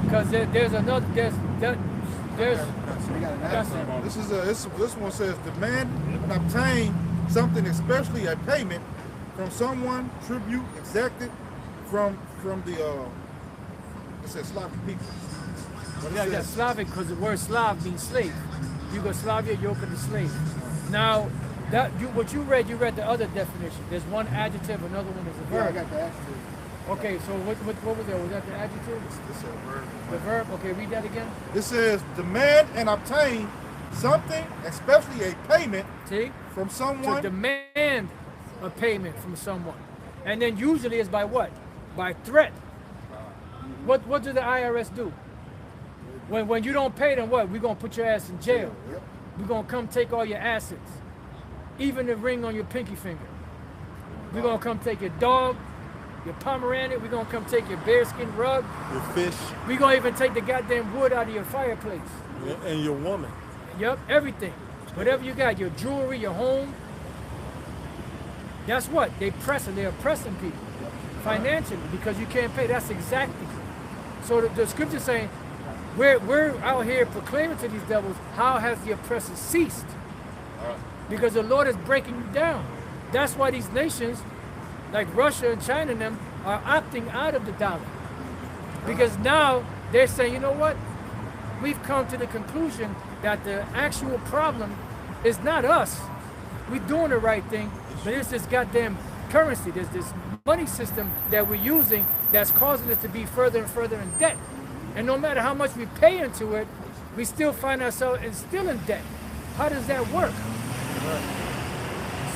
Because there's another. There's. So we got an answer. This one says demand and obtain something, especially a payment from someone, tribute exacted from the it says Slavic people. But it Yeah, says- Slavic, because the word Slav means slave. Yugoslavia, yoke of the slave. Now, what you read the other definition. There's one adjective, another one is a Yeah, I verb. got the adjective. Okay, so what was that? Was that the adjective? It's a verb. The verb? Okay, read that again. It says demand and obtain something, especially a payment See? from To someone. demand a payment from someone. And then usually it's by what? By threat. What do the IRS do? When you don't pay them, what? We're going to put your ass in jail. Yep. We're going to come take all your assets. Even the ring on your pinky finger. We're going to come take your dog, your Pomeranian. We're going to come take your bearskin rug. Your fish We're going to even take the goddamn wood out of your fireplace. and your woman. Yep, everything. Whatever you got, your jewelry, your home. That's what they're oppressing people financially because you can't pay. That's exactly. So the scripture's saying, we're out here proclaiming to these devils, how has the oppressor ceased? Because the Lord is breaking you down. That's why these nations, like Russia and China and them, are opting out of the dollar. Because now they're saying, you know what? We've come to the conclusion that the actual problem is not us. We're doing the right thing, but it's this goddamn currency. There's this money system that we're using that's causing us to be further and further in debt. And no matter how much we pay into it, we still find ourselves still in debt. How does that work?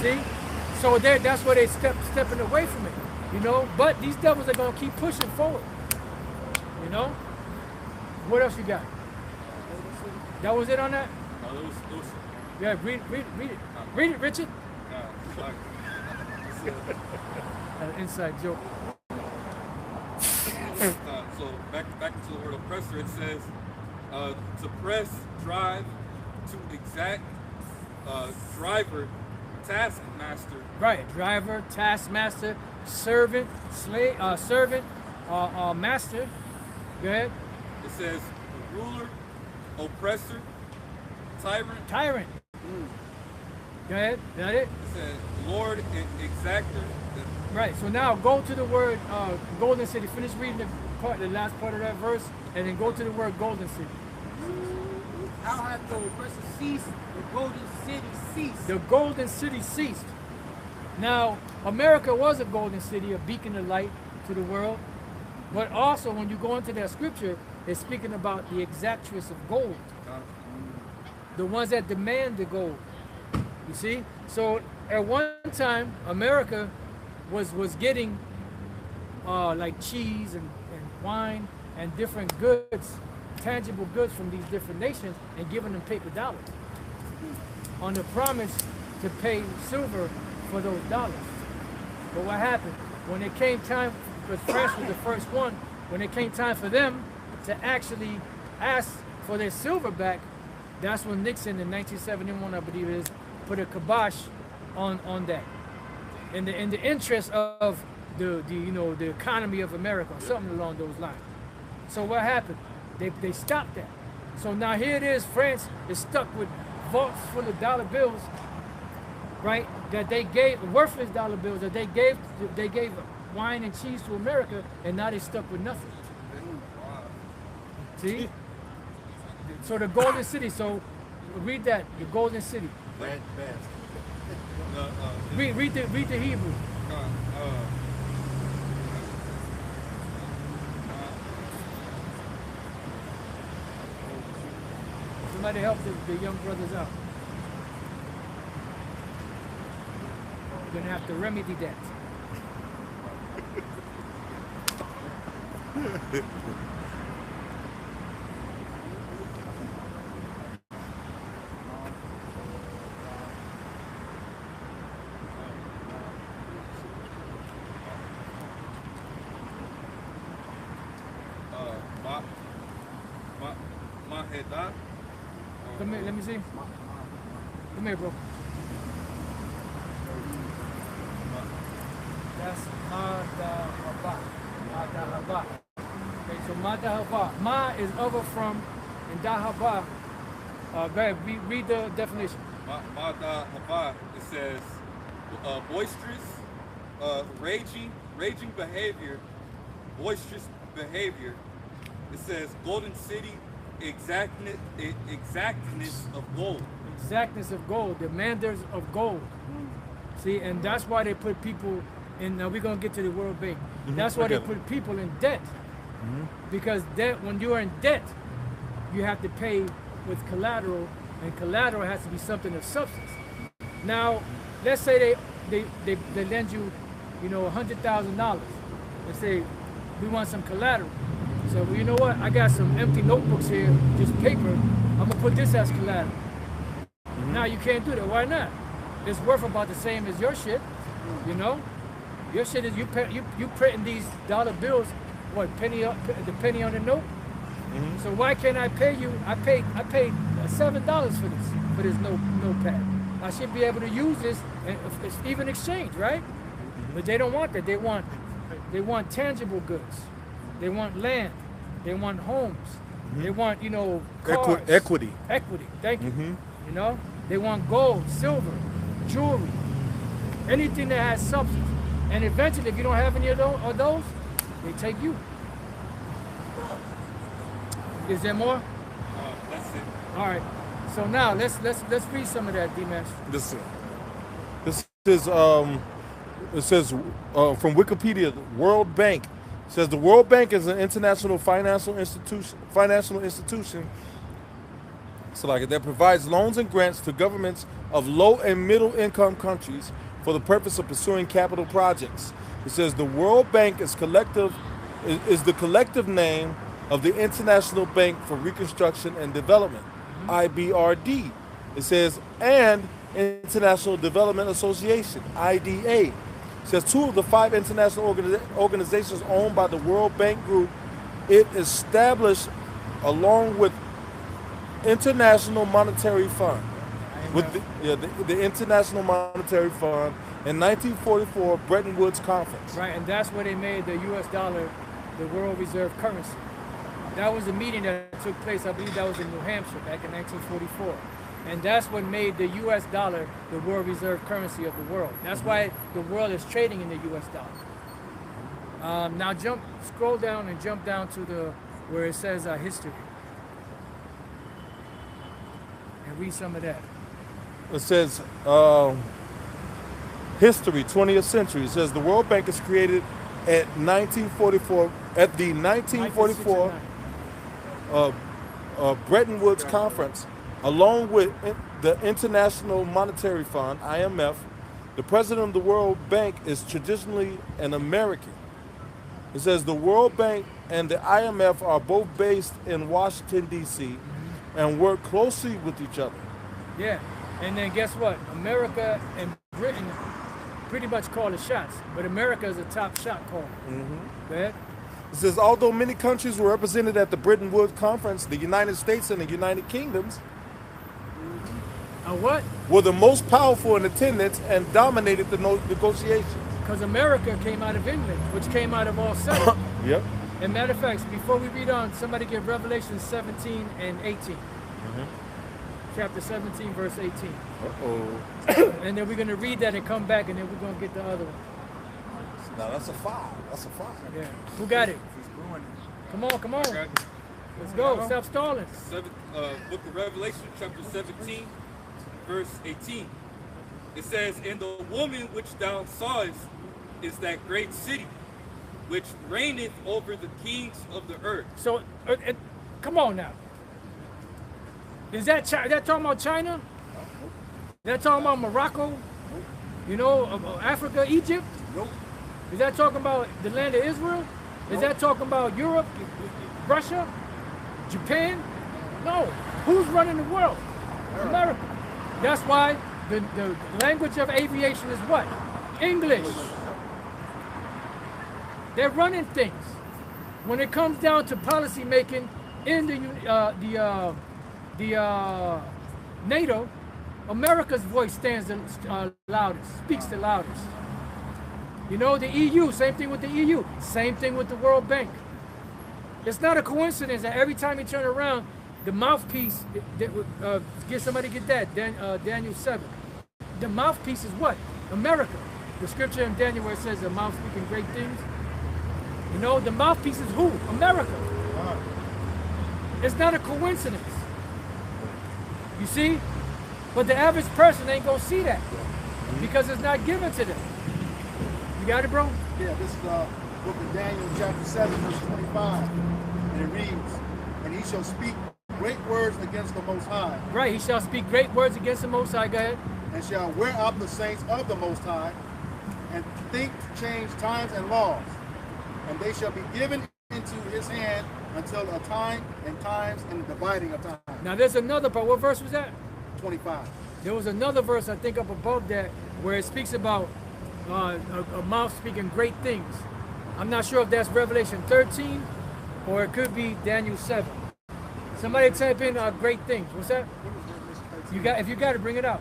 See? So that's why they stepping away from it, you know? But these devils are gonna keep pushing forward, you know? What else you got? That was it on that? No, it was Yeah, read it. Read it, Richard. An inside joke. So back to the word oppressor, it says to press, drive, to exact, driver, taskmaster. Right, driver, taskmaster, servant, slave, master. Go ahead. It says ruler, oppressor, tyrant. Tyrant. Go ahead. Is that it? It says lord and exactor. Right. So now go to the word Golden City. Finish reading the last part of that verse, and then go to the word Golden City. How hath the oppressor ceased? The golden city ceased. The Golden City ceased. Now, America was a golden city, a beacon of light to the world. But also, when you go into that scripture, it's speaking about the exactress of gold. The ones that demand the gold. You see? So, at one time, America was getting like cheese and wine and different goods, tangible goods from these different nations and giving them paper dollars on the promise to pay silver for those dollars. But what happened? when it came time, because France was the first one, when it came time for them to actually ask for their silver back, that's when Nixon in 1971, I believe it is, put a kibosh on that. In the interest of the economy of America, or something along those lines. So what happened? They stopped that. So now here it is, France is stuck with vaults full of dollar bills, right? That they gave, worthless dollar bills that they gave wine and cheese to America, and now they're stuck with nothing. See? So the Golden City, so read that, the Golden City. Read the Hebrew. Somebody help the young brothers out. You're gonna have to remedy that. Come here, let me see. Come here, bro. That's Madahaba. Madahaba. Okay, so Madahaba. Ma is over from, and Dahaba. Go ahead, read the definition. Madahaba, it says boisterous, raging behavior, boisterous behavior. It says Golden City, exactness of gold. Exactness of gold, demanders of gold. See, and that's why they put people in, now we're going to get to the World Bank. That's why they put people in debt. Because debt, when you are in debt, you have to pay with collateral, and collateral has to be something of substance. Now, let's say they lend you, $100,000 and say, we want some collateral. So, well, you know what? I got some empty notebooks here, just paper. I'm gonna put this as collateral. Now you can't do that. Why not? It's worth about the same as your shit. Your shit is you printing these dollar bills. What, the penny on the note? So why can't I pay you? I paid $7 for this notepad. I should be able to use this, and it's even exchange, right? But they don't want that. They want tangible goods. They want land. They want homes. They want, cars. Equity. Equity. Thank you. They want gold, silver, jewelry, anything that has substance. And eventually, if you don't have any of those, they take you. Is there more? That's it. All right. So now let's read some of that, D-Max. This is it says from Wikipedia, World Bank. It says the World Bank is an international financial institution that provides loans and grants to governments of low and middle income countries for the purpose of pursuing capital projects. It says the World Bank is the collective name of the International Bank for Reconstruction and Development, IBRD. It says, and International Development Association, IDA. It says 2 of the 5 international organizations owned by the World Bank Group, it established along with International Monetary Fund, with the International Monetary Fund in 1944 Bretton Woods Conference. Right, and that's where they made the U.S. dollar the world reserve currency. That was a meeting that took place, I believe that was in New Hampshire back in 1944. And that's what made the U.S. dollar the world reserve currency of the world. That's why the world is trading in the U.S. dollar. Now scroll down and jump down to where it says history. And read some of that. It says history, 20th century. It says the World Bank is created at the 1944 Bretton Woods Conference, along with the International Monetary Fund, IMF. The president of the World Bank is traditionally an American. It says the World Bank and the IMF are both based in Washington, D.C. and work closely with each other. Yeah, and then guess what? America and Britain pretty much call the shots. But America is a top shot caller. Go ahead. It says, although many countries were represented at the Bretton Woods Conference, the United States and the United Kingdoms What? were the most powerful in attendance and dominated the negotiations. Because America came out of England, which came out of all seven. Yep. And matter of fact, before we read on, somebody get Revelation 17 and 18. Chapter 17, verse 18. Uh-oh. And then we're going to read that and come back, and then we're going to get the other one. Now that's a 5. That's a 5. Yeah. Who got it? Come on, come on. Okay. Let's go. Stop stalling. Book of Revelation, chapter 17, verse 18. It says, and the woman which thou sawest is that great city, which reigneth over the kings of the earth. So, come on now. Is that talking about China? That talking about Morocco? You know, Africa, Egypt? Nope. Is that talking about the land of Israel? Is that talking about Europe, Russia, Japan? No. Who's running the world? America. That's why the language of aviation is what? English. They're running things. When it comes down to policy making in the NATO, America's voice stands the loudest, speaks the loudest. You know, the EU, same thing with the EU, same thing with the World Bank. It's not a coincidence that every time you turn around, the mouthpiece, get somebody get that, Daniel 7. The mouthpiece is what? America. The scripture in Daniel where it says the mouth speaking great things. You know, the mouthpiece is who? America. It's not a coincidence. You see? But the average person ain't gonna see that because it's not given to them. You got it, bro? Yeah, this is the book of Daniel, chapter 7, verse 25. And it reads, and he shall speak great words against the Most High. Right, he shall speak great words against the Most High. Go ahead. And shall wear out the saints of the Most High, and think to change times and laws. And they shall be given into his hand until a time and times and dividing of time. Now there's another part. What verse was that? 25. There was another verse, I think, up above that, where it speaks about a mouth speaking great things. I'm not sure if that's Revelation 13 or it could be Daniel 7. Somebody type in great things. What's that? You got, if you got it, bring it out.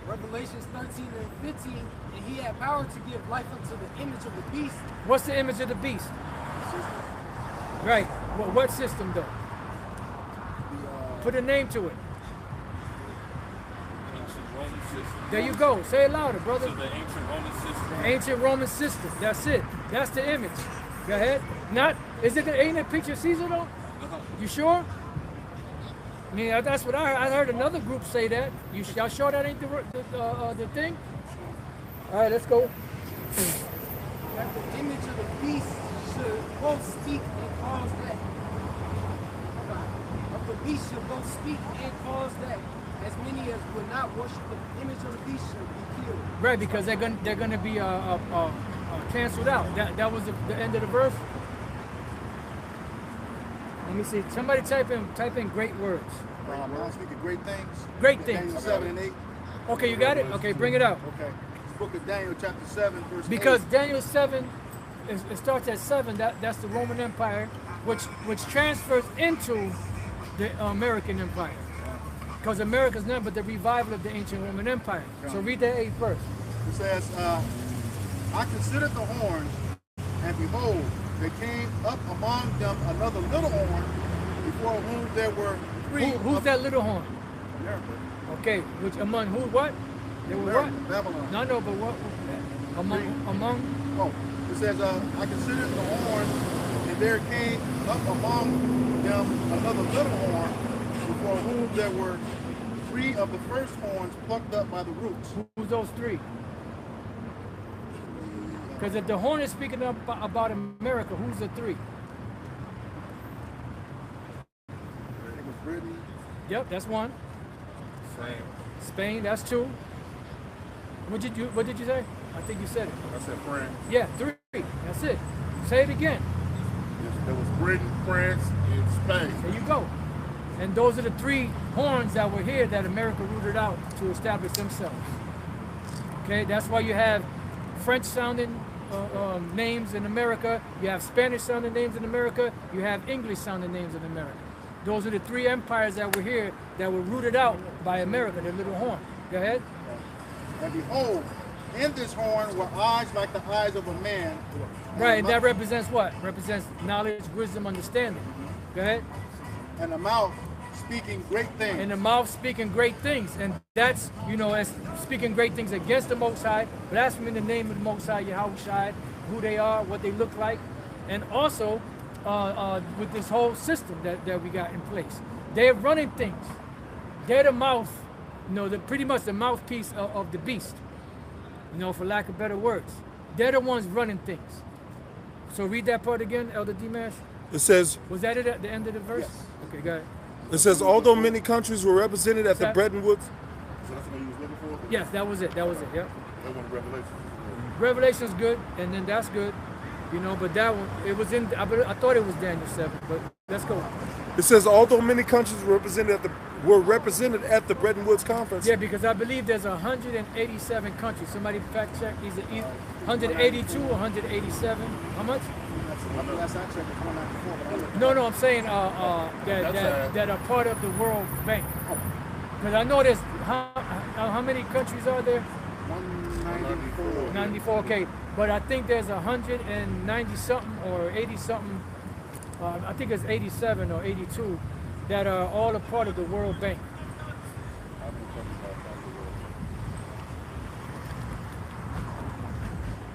Revelations 13 and 15, and he had power to give life unto the image of the beast. What's the image of the beast? Right. What system though? Put a name to it. Ancient Roman system. There you go. Say it louder, brother. So the ancient Roman system. The ancient Roman system. That's it. That's the image. Go ahead. Not, is it, ain't it picture Caesar though? You sure? I mean, that's what I heard another group say that. Y'all sure that ain't the thing? All right, let's go. That the image of the beast should both speak and cause that. Of the beast should both speak and cause that. As many as would not worship the image of the beast should be killed. Right, because they're gonna be canceled out. That was the end of the verse. Let me see. Somebody type in great words. I'm speaking great things. Great things. Daniel 7 and 8. Okay, you got it? Okay, bring it out. Okay. This book of Daniel, chapter 7, verse 8. Because Daniel 7, it starts at 7. That's the Roman Empire, which transfers into the American Empire. Because America's none but the revival of the ancient Roman Empire. So read that 8 first. It says, I considered the horns, and behold, there came up among them another little horn, before whom there were 3. Who's that little horn? America. Okay, which among who? What? There were America, what? Babylon. No, but what? Among. Oh, it says, I considered the horn, and there came up among them another little horn, before whom there were 3 of the first horns plucked up by the roots. Who's those 3? Because if the horn is speaking up about America, who's the 3? It was Britain. Yep, that's 1. Spain, that's 2. What did you say? I think you said it. I said France. Yeah, 3. That's it. Say it again. There was Britain, France, and Spain. There you go. And those are the 3 horns that were here that America rooted out to establish themselves. Okay, that's why you have French-sounding names in America. You have Spanish-sounding names in America. You have English-sounding names in America. Those are the three empires that were here that were rooted out by America, the little horn. Go ahead. And behold, in this horn were eyes like the eyes of a man. Right, and that represents what? Represents knowledge, wisdom, understanding. Go ahead. And a mouth speaking great things. And the mouth speaking great things. And that's, as speaking great things against the Most High, blaspheming the name of the Most High, Yahushua, who they are, what they look like. And also, with this whole system that we got in place. They're running things. They're the mouth, pretty much the mouthpiece of the beast, for lack of better words. They're the ones running things. So read that part again, Elder Dimash. It says, was that it at the end of the verse? Yes. Okay, go ahead. It says, although many countries were represented at the Bretton Woods. So that's what you was looking for? Yes, that was it. Yep. That one, Revelation. Revelation's good, and then that's good. But that one, it was in, I thought it was Daniel 7, but let's go. It says, although many countries were represented at the Bretton Woods Conference. Yeah, because I believe there's 187 countries. Somebody fact check, either 182 or 187. How much? Last I checked, it's 194, but I looked. No, I'm saying that are part of the World Bank. Because I know there's, how many countries are there? 194. 94, okay. But I think there's 190 something or 80 something, I think it's 87 or 82 that are all a part of the World Bank.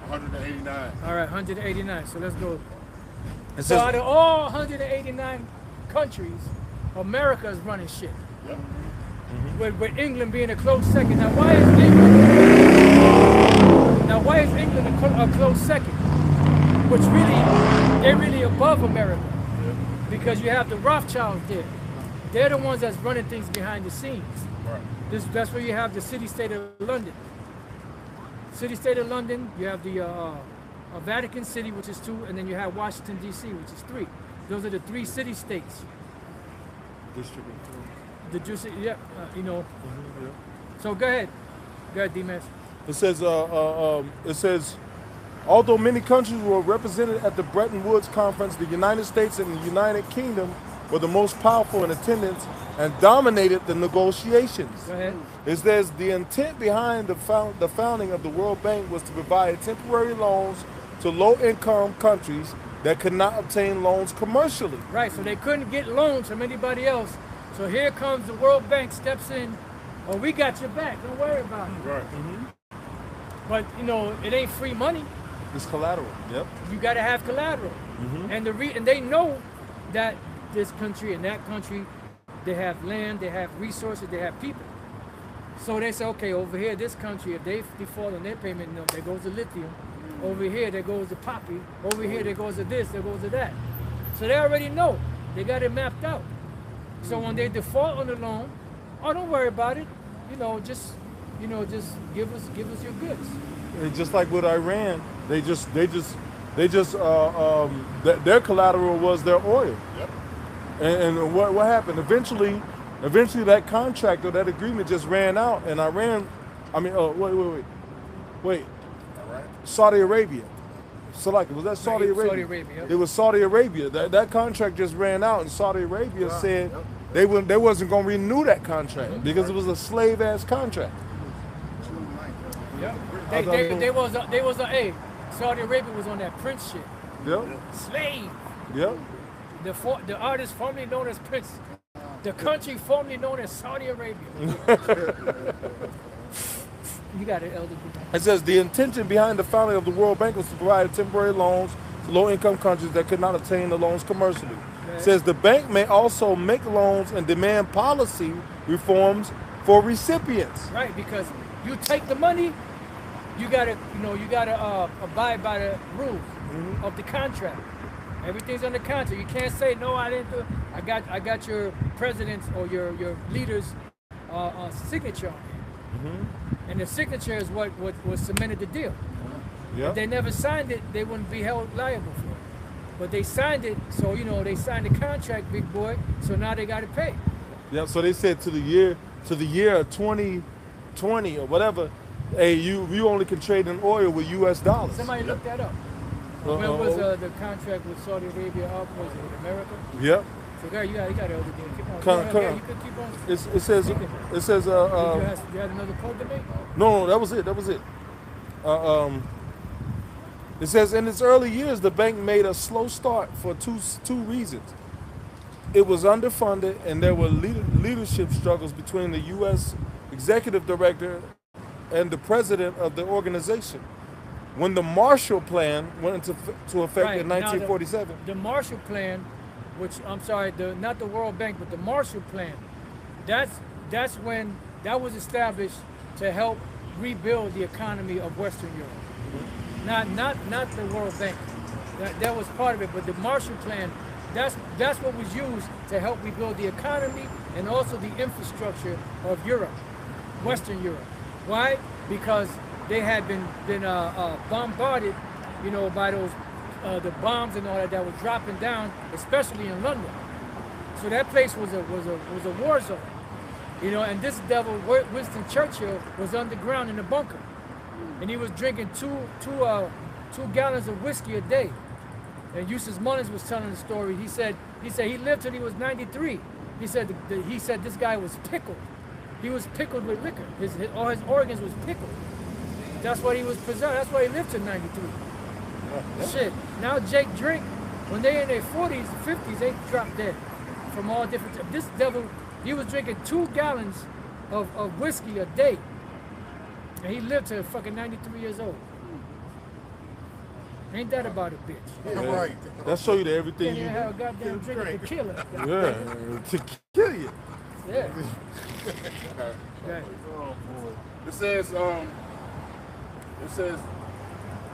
189. All right, 189, so let's go. It So says, out of all 189 countries, America is running shit. Yep. With England being a close second. Now why is England a close second? Which really, they're really above America. Because you have the Rothschilds there. They're the ones that's running things behind the scenes. Right. That's where you have the city-state of London. City-state of London, you have the Vatican City, which is 2, and then you have Washington, D.C., which is 3. Those are the 3 city-states. The juicy, yeah, So go ahead, D-Mass. It says, although many countries were represented at the Bretton Woods Conference, the United States and the United Kingdom were the most powerful in attendance and dominated the negotiations. Go ahead. It says the intent behind the founding of the World Bank was to provide temporary loans to low-income countries that could not obtain loans commercially. Right, so they couldn't get loans from anybody else. So here comes the World Bank, steps in. Oh, we got your back. Don't worry about it. Right. But it ain't free money. It's collateral. Yep. You got to have collateral. And and they know that this country and that country, they have land, they have resources, they have people. So they say, okay, over here, this country, if they default on their payment, there goes the lithium. Over here, there goes the poppy. Over here, there goes the this, there goes the that. So they already know. They got it mapped out. So when they default on the loan, oh, don't worry about it. Just give us your goods. And just like with Iran, their collateral was their oil. Yep. And what happened? Eventually that contract or that agreement just ran out, and Iran, wait. Saudi Arabia. So was that Saudi Arabia? Saudi Arabia, yep. It was Saudi Arabia. That contract just ran out, and Saudi Arabia said they wasn't going to renew that contract because it was a slave ass contract. Yeah. Saudi Arabia was on that Prince shit. Yep. Slave. Yep. The artist formerly known as Prince. The country formerly known as Saudi Arabia. You got it, Elder. It says the intention behind the founding of the World Bank was to provide temporary loans to low-income countries that could not obtain the loans commercially. It says the bank may also make loans and demand policy reforms for recipients. Right, because you take the money, you gotta abide by the rules of the contract. Everything's under contract. You can't say no, I didn't do it. I got your president's or your leader's signature on it. And the signature is what cemented the deal. If they never signed it, they wouldn't be held liable for it. But they signed it, so they signed the contract, big boy. So now they got to pay. Yeah. So they said to the year of 2020 or whatever, Hey, you only can trade in oil with U.S. dollars. Somebody look that up. When was the contract with Saudi Arabia up? Was it with America? Yep. So, girl, you got everything. Keep on. Come- Yeah, come. you could keep on. It says you had another point to make? no, that was it. It says in its early years, the bank made a slow start for two reasons. It was underfunded, and there were leadership struggles between the U.S. executive director and the president of the organization. When the Marshall Plan went into effect Right. in Now, 1947, the Marshall Plan, which I'm sorry, not the World Bank, but the Marshall Plan. That's when that was established to help rebuild the economy of Western Europe. Not the World Bank. That was part of it, but the Marshall Plan, that's what was used to help rebuild the economy and also the infrastructure of Europe, Western Europe. Why? Because they had been bombarded, by those the bombs and all that was dropping down, especially in London. So that place was a war zone, And this devil, Winston Churchill, was underground in a bunker, and he was drinking two gallons of whiskey a day. And Eustace Mullins was telling the story. He said he lived till he was 93. He said this guy was pickled. He was pickled with liquor. All his organs was pickled. That's why he was preserved. That's why he lived till 93. Shit. Now Jake drink. When they in their 40s, 50s, they drop dead from all different. This devil, he was drinking 2 gallons of whiskey a day, and he lived till fucking 93 years old. Ain't that about a bitch? Yeah. Right. that show you that everything Can't you even have a goddamn drink of tequila. yeah to kill you. Yeah. Okay. Right. It says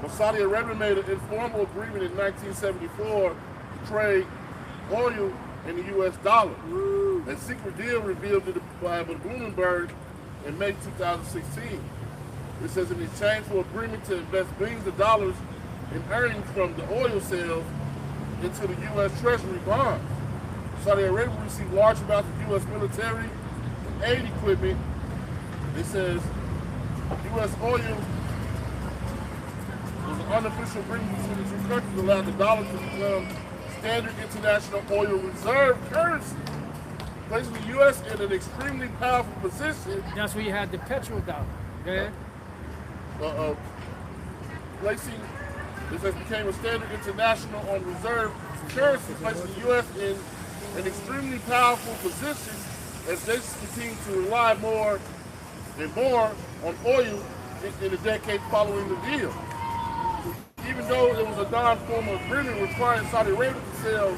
when Saudi Arabia made an informal agreement in 1974 to trade oil in the U.S. dollar. A secret deal revealed by Bloomberg in May 2016. It says in exchange for agreement to invest billions of dollars in earnings from the oil sales into the U.S. Treasury bonds. Saudi Arabia received large amounts of U.S. military and aid equipment. It says U.S. oil was an unofficial agreement between the two countries that allowed the dollar to become standard international oil reserve currency, placing the U.S. in an extremely powerful position. That's where you had the petrodollar. Okay. Placing this has became a standard international on reserve currency, placing the U.S. in an extremely powerful position as they continue to rely more and more on oil in the decade following the deal. Even though it was a non-formal agreement requiring Saudi Arabia to sell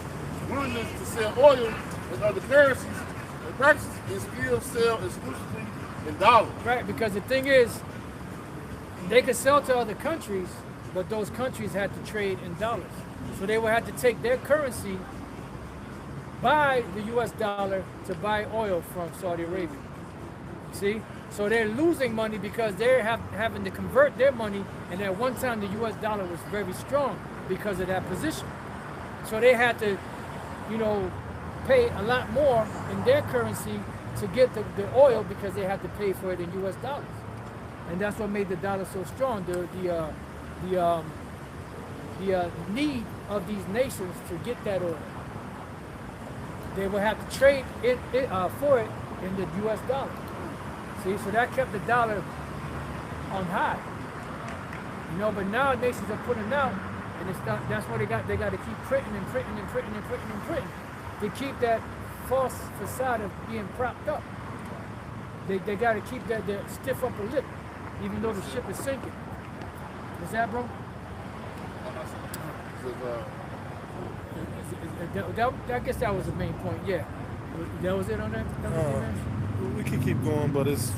willingness to sell oil and other currencies, the practice is still sell exclusively in dollars. Right, because the thing is, they could sell to other countries, but those countries had to trade in dollars. So they would have to take their currency, buy the US dollar to buy oil from Saudi Arabia. See? So they're losing money because they're having to convert their money, and at one time the US dollar was very strong because of that position. So they had to, pay a lot more in their currency to get the oil because they had to pay for it in US dollars. And that's what made the dollar so strong. The need of these nations to get that oil. They would have to trade for it in the US dollar. See, so that kept the dollar on high. But now nations are putting out, and that's why they got to keep printing and printing and printing and printing and printing to keep that false facade of being propped up. They got to keep that stiff upper lip, even though the ship is sinking. Is that, bro? I guess that was the main point. Yeah, that was it on that. We can keep going, but it's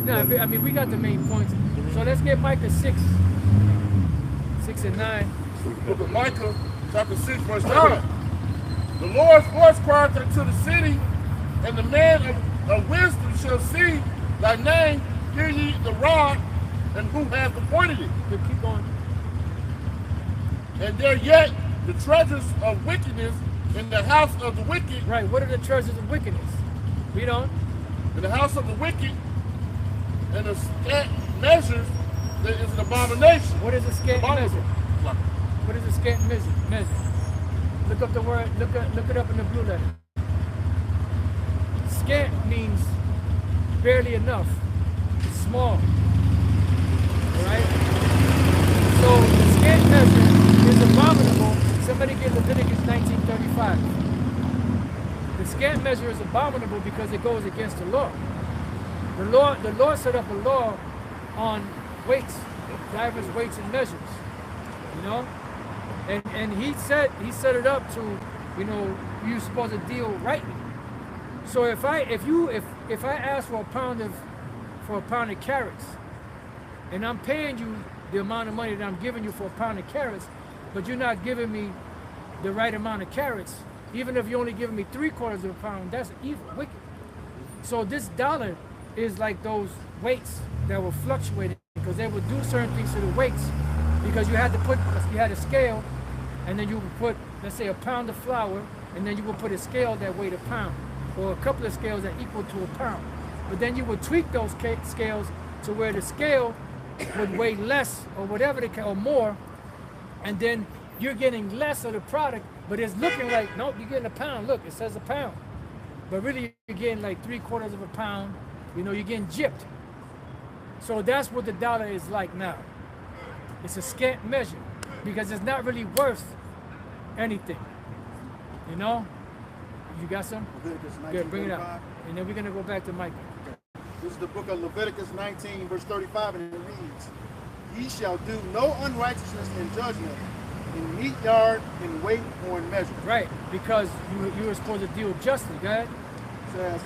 no. I mean, we got the main points. So let's get Micah 6 and 9. Book of Micah, chapter 6, verse 9. The Lord's voice cried unto the city, and the man of wisdom shall see thy name. Hear ye the rod, and who hath appointed it? But keep going. And there yet the treasures of wickedness in the house of the wicked. Right. What are the treasures of wickedness? Read on. In the house of the wicked, and measures, then it's an abomination. What is a scant measure? Abominable. What is a scant measure? Look up the word. Look it up in the blue letter. Scant means barely enough. It's small. Alright? So the scant measure is abominable. Somebody get Leviticus 19:35. The scant measure is abominable because it goes against the law. The Lord set up a law on weights, diverse weights and measures. You know? And he set it up to, you know, you're supposed to deal rightly. So if I ask for a pound of carrots, and I'm paying you the amount of money that I'm giving you for a pound of carrots, but you're not giving me the right amount of carrots, even if you're only giving me 3/4 of a pound, that's evil, wicked. So this dollar is like those weights that were fluctuating because they would do certain things to the weights because you had a scale, and then you would put, let's say, a pound of flour, and then you would put a scale that weighed a pound, or a couple of scales that equal to a pound. But then you would tweak those scales to where the scale would weigh less or whatever or more, and then you're getting less of the product, but it's looking like, nope, you're getting a pound. Look, it says a pound. But really you're getting like 3/4 of a pound. You know, you're getting gypped. So that's what the dollar is like now. It's a scant measure because it's not really worth anything. You know? You got some? Leviticus Good, bring it 19:35. up. And then we're gonna go back to Micah. This is the book of Leviticus 19, verse 35, and it reads, Ye shall do no unrighteousness in judgment, in meat yard, in weight, or in measure. Right, because you were supposed to deal justly, go ahead. It says,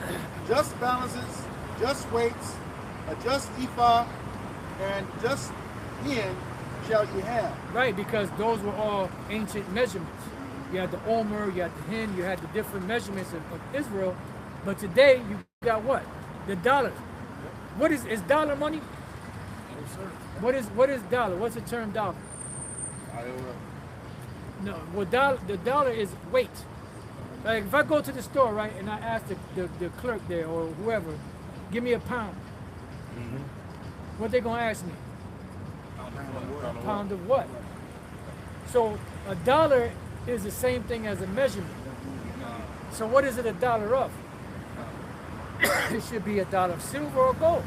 just balances, just weights, a just ephah, and just hin shall ye have. Right, because those were all ancient measurements. You had the omer, you had the hin, you had the different measurements of Israel. But today, you got what? The dollar. What is dollar money? What is dollar? What's the term dollar? I don't know. No, well, the dollar is weight. Like if I go to the store, right, and I ask the clerk there or whoever, give me a pound. What they gonna ask me? A pound of what? So a dollar is the same thing as a measurement. So what is it a dollar of? It should be a dollar of silver or gold.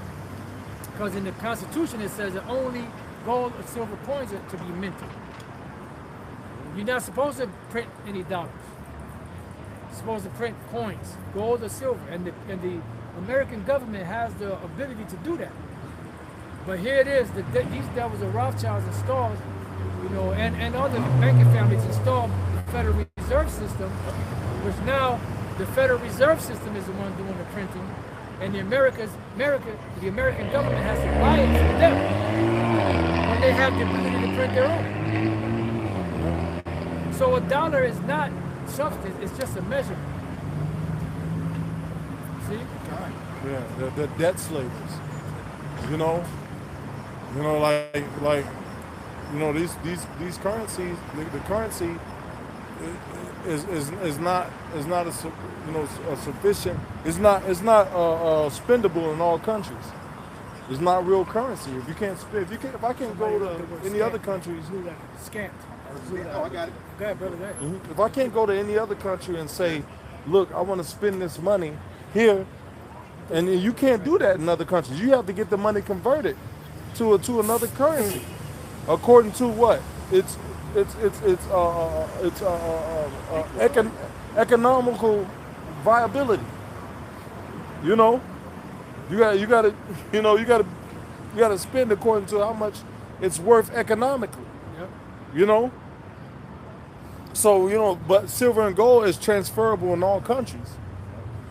Because in the Constitution it says that only gold or silver coins are to be minted. You're not supposed to print any dollars. You're supposed to print coins, gold or silver. And the American government has the ability to do that. But here it is, these devils of Rothschilds installed, you know, and other banking families installed the Federal Reserve System, which now the Federal Reserve System is the one doing the printing, and the American government has to buy it from them when they have the ability to print their own. So a dollar is not substance; it's just a measurement. See? Yeah, the debt slavers. You know, like these currencies. The currency is not a sufficient. It's not spendable in all countries. It's not real currency. If you can't spend, if I can't go to any other countries, Scant. Oh, I got it. Go ahead, brother. Go ahead. if I can't go to any other country and say, look, I want to spend this money here, and you can't do that in other countries. You have to get the money converted to another currency, according to what? It's economical viability. You know, you gotta spend according to how much it's worth economically. Yep. You know. So but silver and gold is transferable in all countries.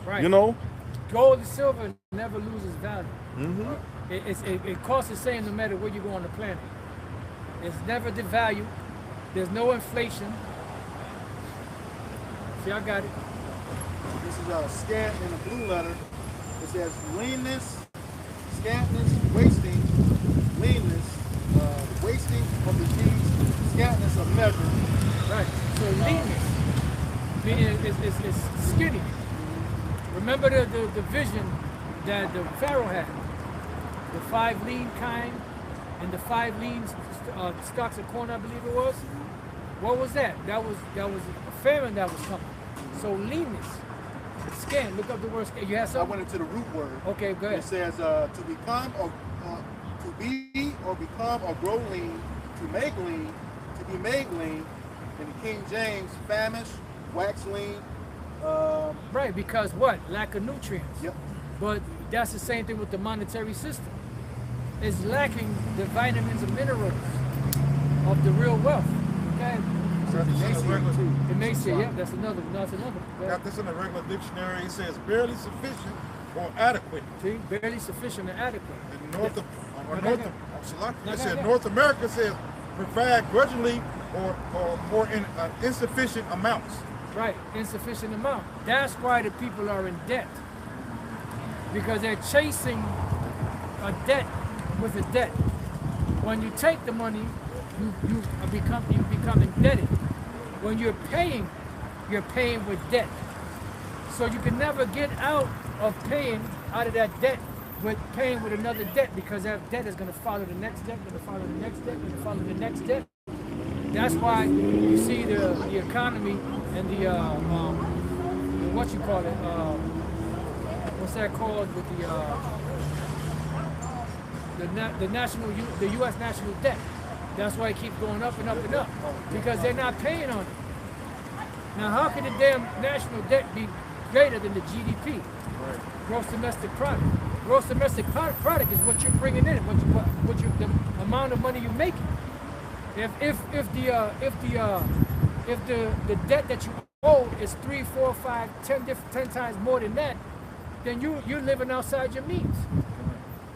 Right. You know. Gold and silver never loses value. Mm-hmm. It costs the same no matter where you go on the planet. It's never devalued. There's no inflation. See, I got it. This is a scant in the blue letter. It says leanness, scantness, wasting, leanness, wasting of the deeds, scantness of measure. Right. So leanness, meaning it's skinny. Remember the vision that the Pharaoh had. the 5 lean kind and the 5 lean stalks of corn, I believe it was. What was that? That was a famine that was coming. So leanness, skin. Look up the word skin. You have I something? went into the root word. Okay, go ahead. It says to become or to be or become or grow lean, to make lean, to be made lean. In the King James, famish, wax lean. Right, because what? Lack of nutrients. Yep. But that's the same thing with the monetary system. It's lacking the vitamins and minerals of the real wealth. Okay? Got this in the regular, It may say, yeah, that's another one. That's another one. Go ahead. got this in the regular dictionary. It says barely sufficient or adequate. See, barely sufficient and adequate. In North, No, it said no. North America says provide grudgingly or in insufficient amounts. Right, insufficient amount. That's why the people are in debt. Because they're chasing a debt with a debt. When you take the money, you become indebted. When you're paying with debt. So you can never get out of paying out of that debt with paying with another debt, because that debt is going to follow the next debt, going to follow the next debt, going to follow the next debt. That's why you see the economy and the what you call it, what's that called, with the U.S. national debt. That's why it keeps going up and up and up, because they're not paying on it. Now, how can the damn national debt be greater than the GDP, gross domestic product? Gross domestic product is what you're bringing in, the amount of money you're making. If the debt that you owe is 3, 4, 5, 10 times more than that, then you're living outside your means.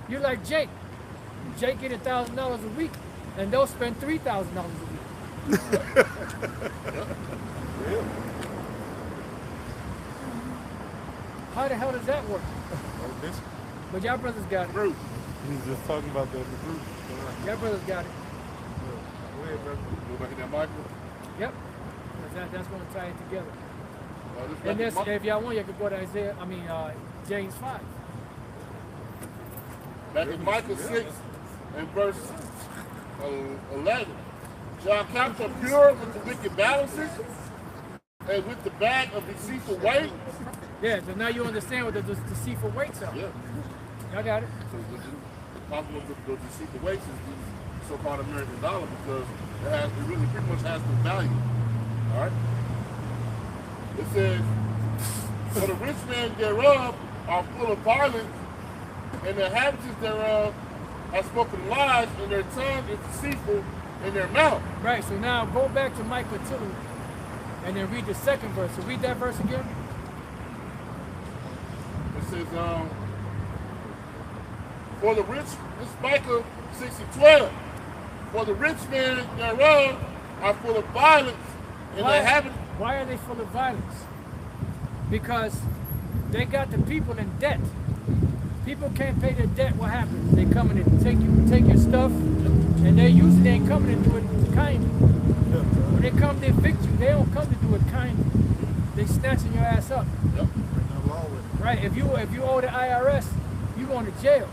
You're like Jake. Jake get $1,000 a week, and they'll spend $3,000 a week. How the hell does that work? But y'all brothers got it. He's just talking about that in the group. Y'all brothers got it. Go ahead, brother. Go back in that Michael. Yep. That's going to tie it together. This And back in if y'all want, you could go to James 5. Back in Micah 6 and verse 11. Shall count the pure with the wicked balances, and with the bag of deceitful weight. Yeah, so now you understand what the deceitful weights are. Yeah. Y'all got it. So talking about the deceitful weights is the so-called American dollar, because it really pretty much has no value. All right. It says, "For the rich men thereof are full of violence, and the inhabitants thereof have spoken lies, and their tongue is deceitful in their mouth." Right, so now go back to Micah 2 and then read the second verse. So read that verse again. It says, "For the rich," this is Micah 6:12. "For the rich men thereof are full of violence, and the inhabitants." Why are they full of violence? Because they got the people in debt. People can't pay their debt. What happens? They come in and take your stuff, and they usually ain't coming to do it kindly. When they come to evict you, they don't come to do it kindly. They snatching your ass up. Yep. Right? If you owe the IRS, you going to jail.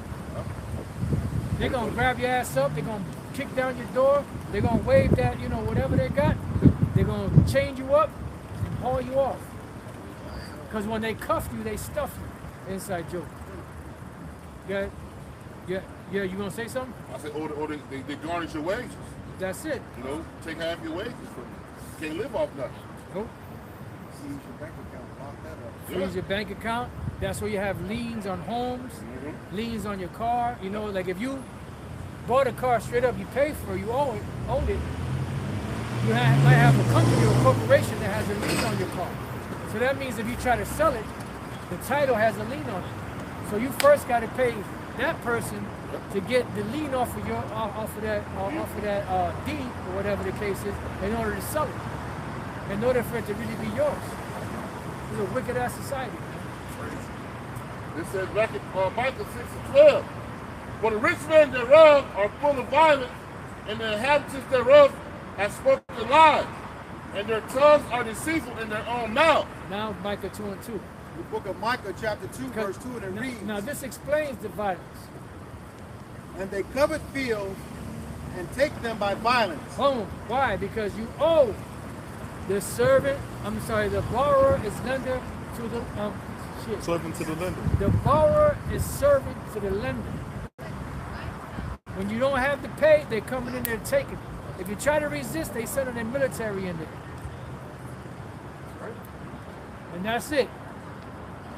They're gonna grab your ass up. They're gonna kick down your door. They're gonna wave that, whatever they got. They're gonna chain you up and haul you off. Because when they cuff you, they stuff you. Inside joke. Yeah. You gonna say something? I said, or they garnish your wages. That's it. Take half your wages from you. Can't live off nothing. Nope. Seize your bank account, lock that up. Freeze your bank account. That's where you have liens on homes, liens on your car. Like if you bought a car straight up, you paid for it, you owned it. You might have a company or a corporation that has a lien on your car. So that means if you try to sell it, the title has a lien on it. So you first got to pay that person to get the lien off of that deed or whatever the case is, in order to sell it. In order for it to really be yours. It's a wicked ass society. It says back in Micah 6:12, "For the rich men thereof are full of violence, and the inhabitants thereof have spoken lies, and their tongues are deceitful in their own mouth." Now Micah 2:2. The book of Micah, chapter 2, verse 2, and it reads. Now this explains the violence. and they covet fields and take them by violence. Boom. Why? Because you owe the servant, the borrower is lender to the, Servant to the lender. The borrower is servant to the lender. When you don't have to pay, they're coming in there and taking. If you try to resist, they send their military in there. And that's it.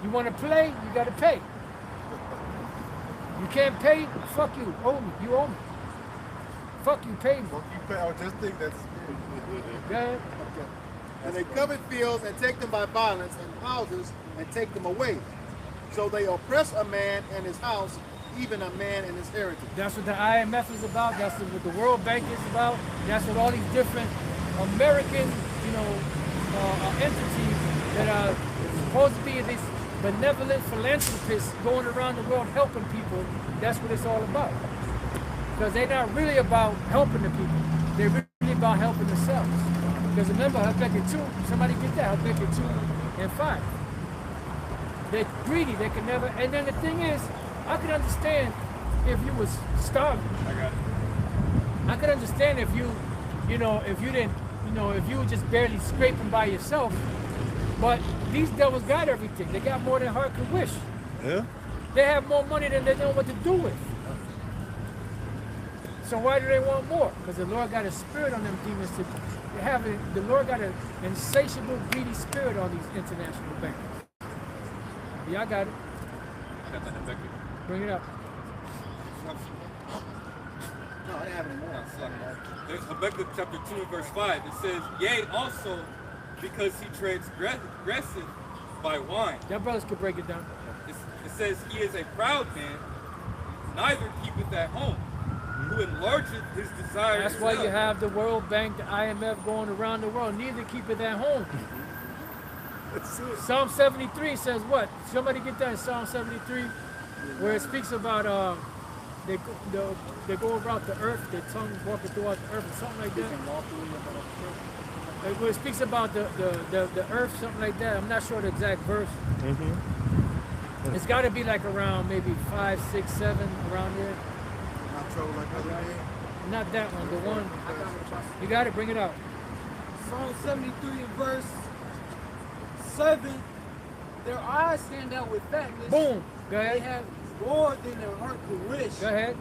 You want to play, you got to pay. You can't pay, fuck you, owe me, you owe me. Fuck you, pay me. Fuck you pay. I just think that's Go ahead. Okay. And they covet fields and take them by violence, and houses and take them away. So they oppress a man and his house, even a man and his heritage. That's what the IMF is about. That's what the World Bank is about. That's what all these different American, entities that are supposed to be these benevolent philanthropists going around the world helping people. That's what it's all about. Because they're not really about helping the people. They're really about helping themselves. Because remember, Habakkuk 2, somebody get that, Habakkuk 2:5. They're greedy, they can never, and then the thing is, I could understand if you was starving. I got it. I could understand if you, if you didn't, if you were just barely scraping by yourself. But these devils got everything. They got more than heart could wish. Yeah. They have more money than they know what to do with. So why do they want more? Because the Lord got a spirit on them demons to have it. The Lord got an insatiable, greedy spirit on these international banks. Yeah, I got it. Got that Habakkuk. Bring it up. No, I didn't have any more. There's Habakkuk chapter 2 and verse 5. It says, yea, also because he transgresseth by wine. Y'all brothers could break it down. It says he is a proud man, neither keepeth at home, who enlargeth his desire. That's why you have the World Bank, the IMF going around the world. Neither keep it at home. Psalm 73 says what? Somebody get that in Psalm 73, where it speaks about they go around the earth, their tongues walking throughout the earth, or something like that. Where it speaks about the earth, something like that. I'm not sure the exact verse. It's got to be like around maybe 5, 6, 7, around there. not trouble like other men. Not that one, the one. You got it, bring it out. Psalm 73 and verse 7. Their eyes stand out with fatness. Boom. Go They ahead. have more than their heart could wish. Go ahead.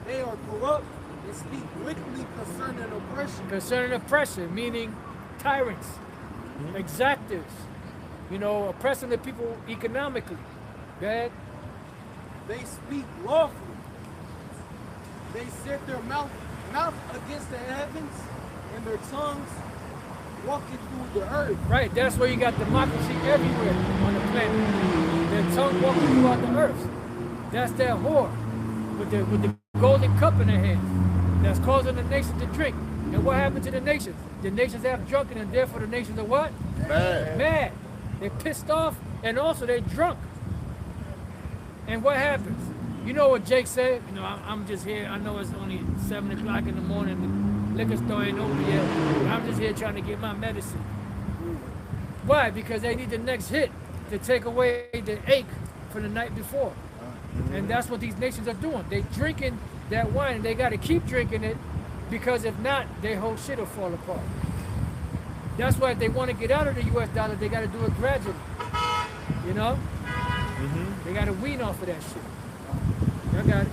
They are corrupt and speak wickedly concerning oppression. Concerning oppression, meaning tyrants, exactors, oppressing the people economically. Go ahead. They speak lawfully. They set their mouth against the heavens, and their tongues walking through the earth. Right, that's where you got democracy everywhere on the planet. Their tongue walking throughout the earth. That's their whore with the golden cup in their hand. That's causing the nation to drink. And what happened to the nations? The nations have drunken, and therefore the nations are what? Mad. They're pissed off, and also they're drunk. And what happens? You know what Jake said? I'm just here. I know it's only 7 o'clock in the morning. The liquor store ain't open yet. But I'm just here trying to get my medicine. Why? Because they need the next hit to take away the ache from the night before. And that's what these nations are doing. They're drinking that wine, and they got to keep drinking it, because if not, their whole shit will fall apart. That's why if they want to get out of the U.S. dollar, they got to do it gradually. They got to wean off of that shit. Y'all got it.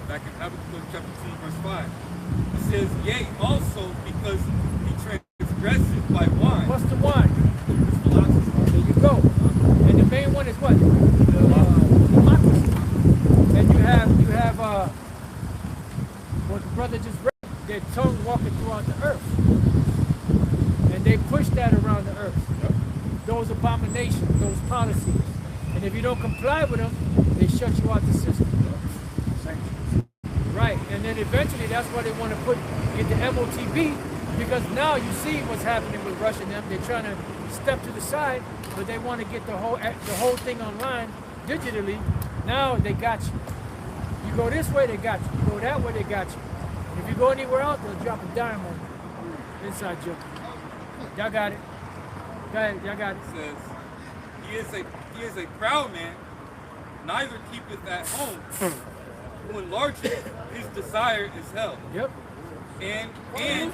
Back in Habakkuk chapter 2, verse 5. It says, yea, also because he transgresseth by wine. What's the wine? It's philosophy. There you go. And the main one is what? Democracy. And you have what the brother just read, their tongue walking throughout the earth. And they push that around the earth. Those abominations, those policies. And if you don't comply with them, they shut you out the system. Right, and then eventually that's why they want to get the MOTB, because now you see what's happening with Russia and them. They're trying to step to the side, but they want to get the whole thing online digitally. Now they got you. You go this way, they got you. You go that way, they got you. And if you go anywhere else, they'll drop a dime on you. Inside joke. Y'all got it. Go ahead, y'all got it. It says, he is a proud man, neither keepeth at home. Who enlargeth, his desire is hell. Yep. And is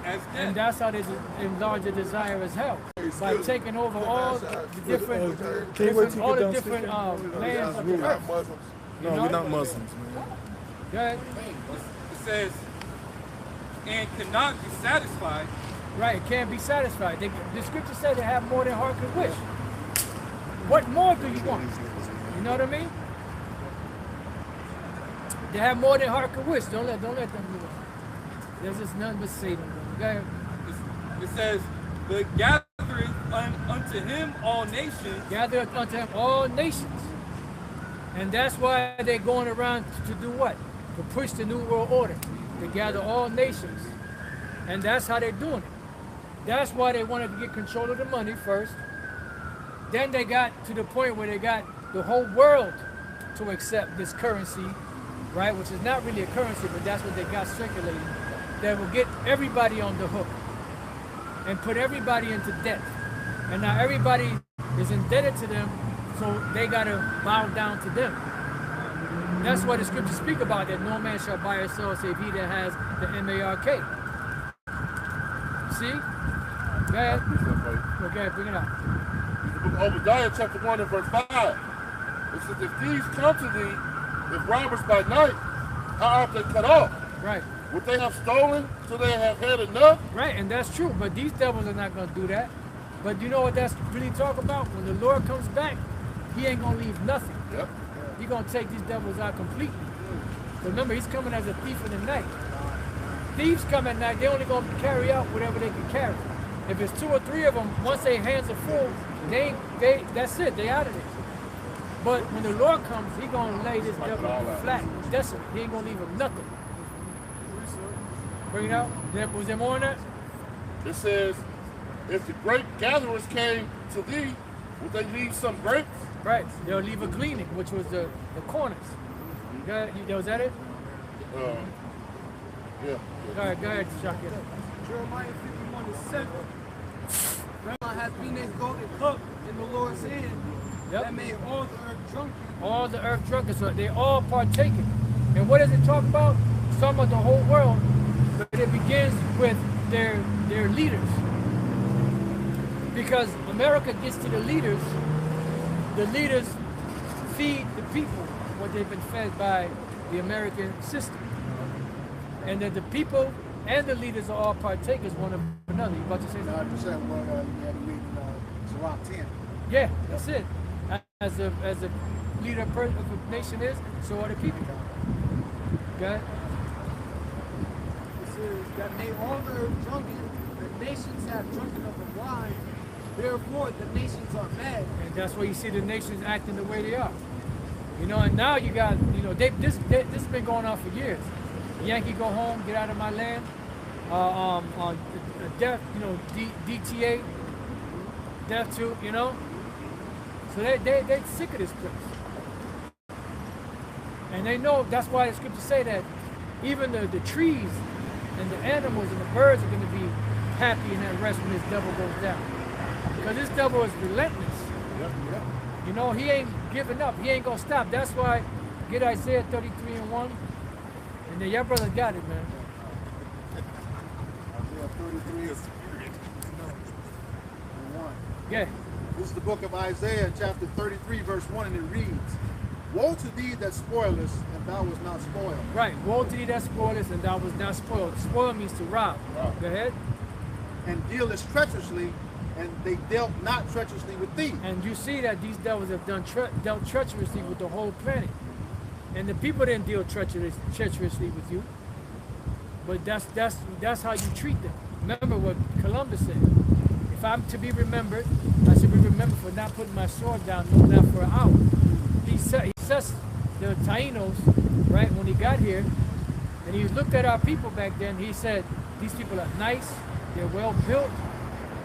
as death. And that's how they enlarge the desire as hell. By taking over all the different lands of the earth. No, we're not Muslims, man. Go ahead. It says, and cannot be satisfied. Right, can't be satisfied. The scripture says they have more than heart could wish. What more do you want? You know what I mean? They have more than heart could wish. Don't let them do it. There's just none but Satan. Go ahead. It says, but gathereth unto him all nations. Gathereth unto him all nations. And that's why they're going around to do what? To push the New World Order. To gather all nations. And that's how they're doing it. That's why they wanted to get control of the money first. Then they got to the point where they got the whole world to accept this currency, right? Which is not really a currency, but that's what they got circulating. That will get everybody on the hook and put everybody into debt. And now everybody is indebted to them, so they got to bow down to them. That's why the scriptures speak about that no man shall buy or sell save he that has the M-A-R-K. See? Go ahead. Okay, bring it out. The book of Obadiah, chapter 1 and verse 5. It says, if thieves come to thee, if robbers by night, how art they cut off? Right. Would they have stolen till they have had enough? Right, and that's true, but these devils are not going to do that. But you know what that's really talking about? When the Lord comes back, he ain't going to leave nothing. Yep. He's going to take these devils out completely. Remember, he's coming as a thief in the night. Thieves come at night, they only going to carry out whatever they can carry. If it's 2 or 3 of them, once their hands are full, that's it, they out of there. But when the Lord comes, he's going to lay this devil flat, desolate. He ain't going to leave him nothing. Bring it out. Was there more on that? It says, if the grape gatherers came to thee, would they leave some grapes? Right. They'll leave a gleaning, which was the corners. Was that it? Yeah. Go ahead, Shaka. Jeremiah 51:7. Grandma hath been a golden cup in the Lord's hand. Yep. That made all the earth drunken. All the earth drunken, so they all partaking. And what does it talk about? It's talking about the whole world, but it begins with their leaders. Because America gets to the leaders feed the people what they've been fed by the American system. And then the people and the leaders are all partakers one of another. You about to say something? 100%. Well, you had to read Surah 10. Yeah, that's it. As a leader of a nation is, so are the people. Okay? It says that made all the earth drunken. The nations have drunken of the wine. Therefore, the nations are mad. And that's why you see the nations acting the way they are. You know, and now you got, this has been going on for years. Yankee go home, get out of my land. On death, DTA, death too, So they're sick of this place. And they know, that's why the scriptures say that even the trees and the animals and the birds are going to be happy and at rest when this devil goes down. Because this devil is relentless. Yep. He ain't giving up. He ain't going to stop. That's why, get Isaiah 33:1. And then your brother got it, man. Isaiah 33 is 1. Yeah. This is the book of Isaiah, chapter 33, verse 1, and it reads, woe to thee that spoilest, and thou wast not spoiled. Right. Woe to thee that spoilest, and thou was not spoiled. Spoil means to rob. Go ahead. And dealest treacherously, and they dealt not treacherously with thee. And you see that these devils have dealt treacherously with the whole planet. And the people didn't deal treacherously with you. But that's how you treat them. Remember what Columbus said. If I'm to be remembered, I should be remembered for not putting my sword down, no, not for an hour. He says the Tainos, right, when he got here, and he looked at our people back then, he said, these people are nice, they're well built,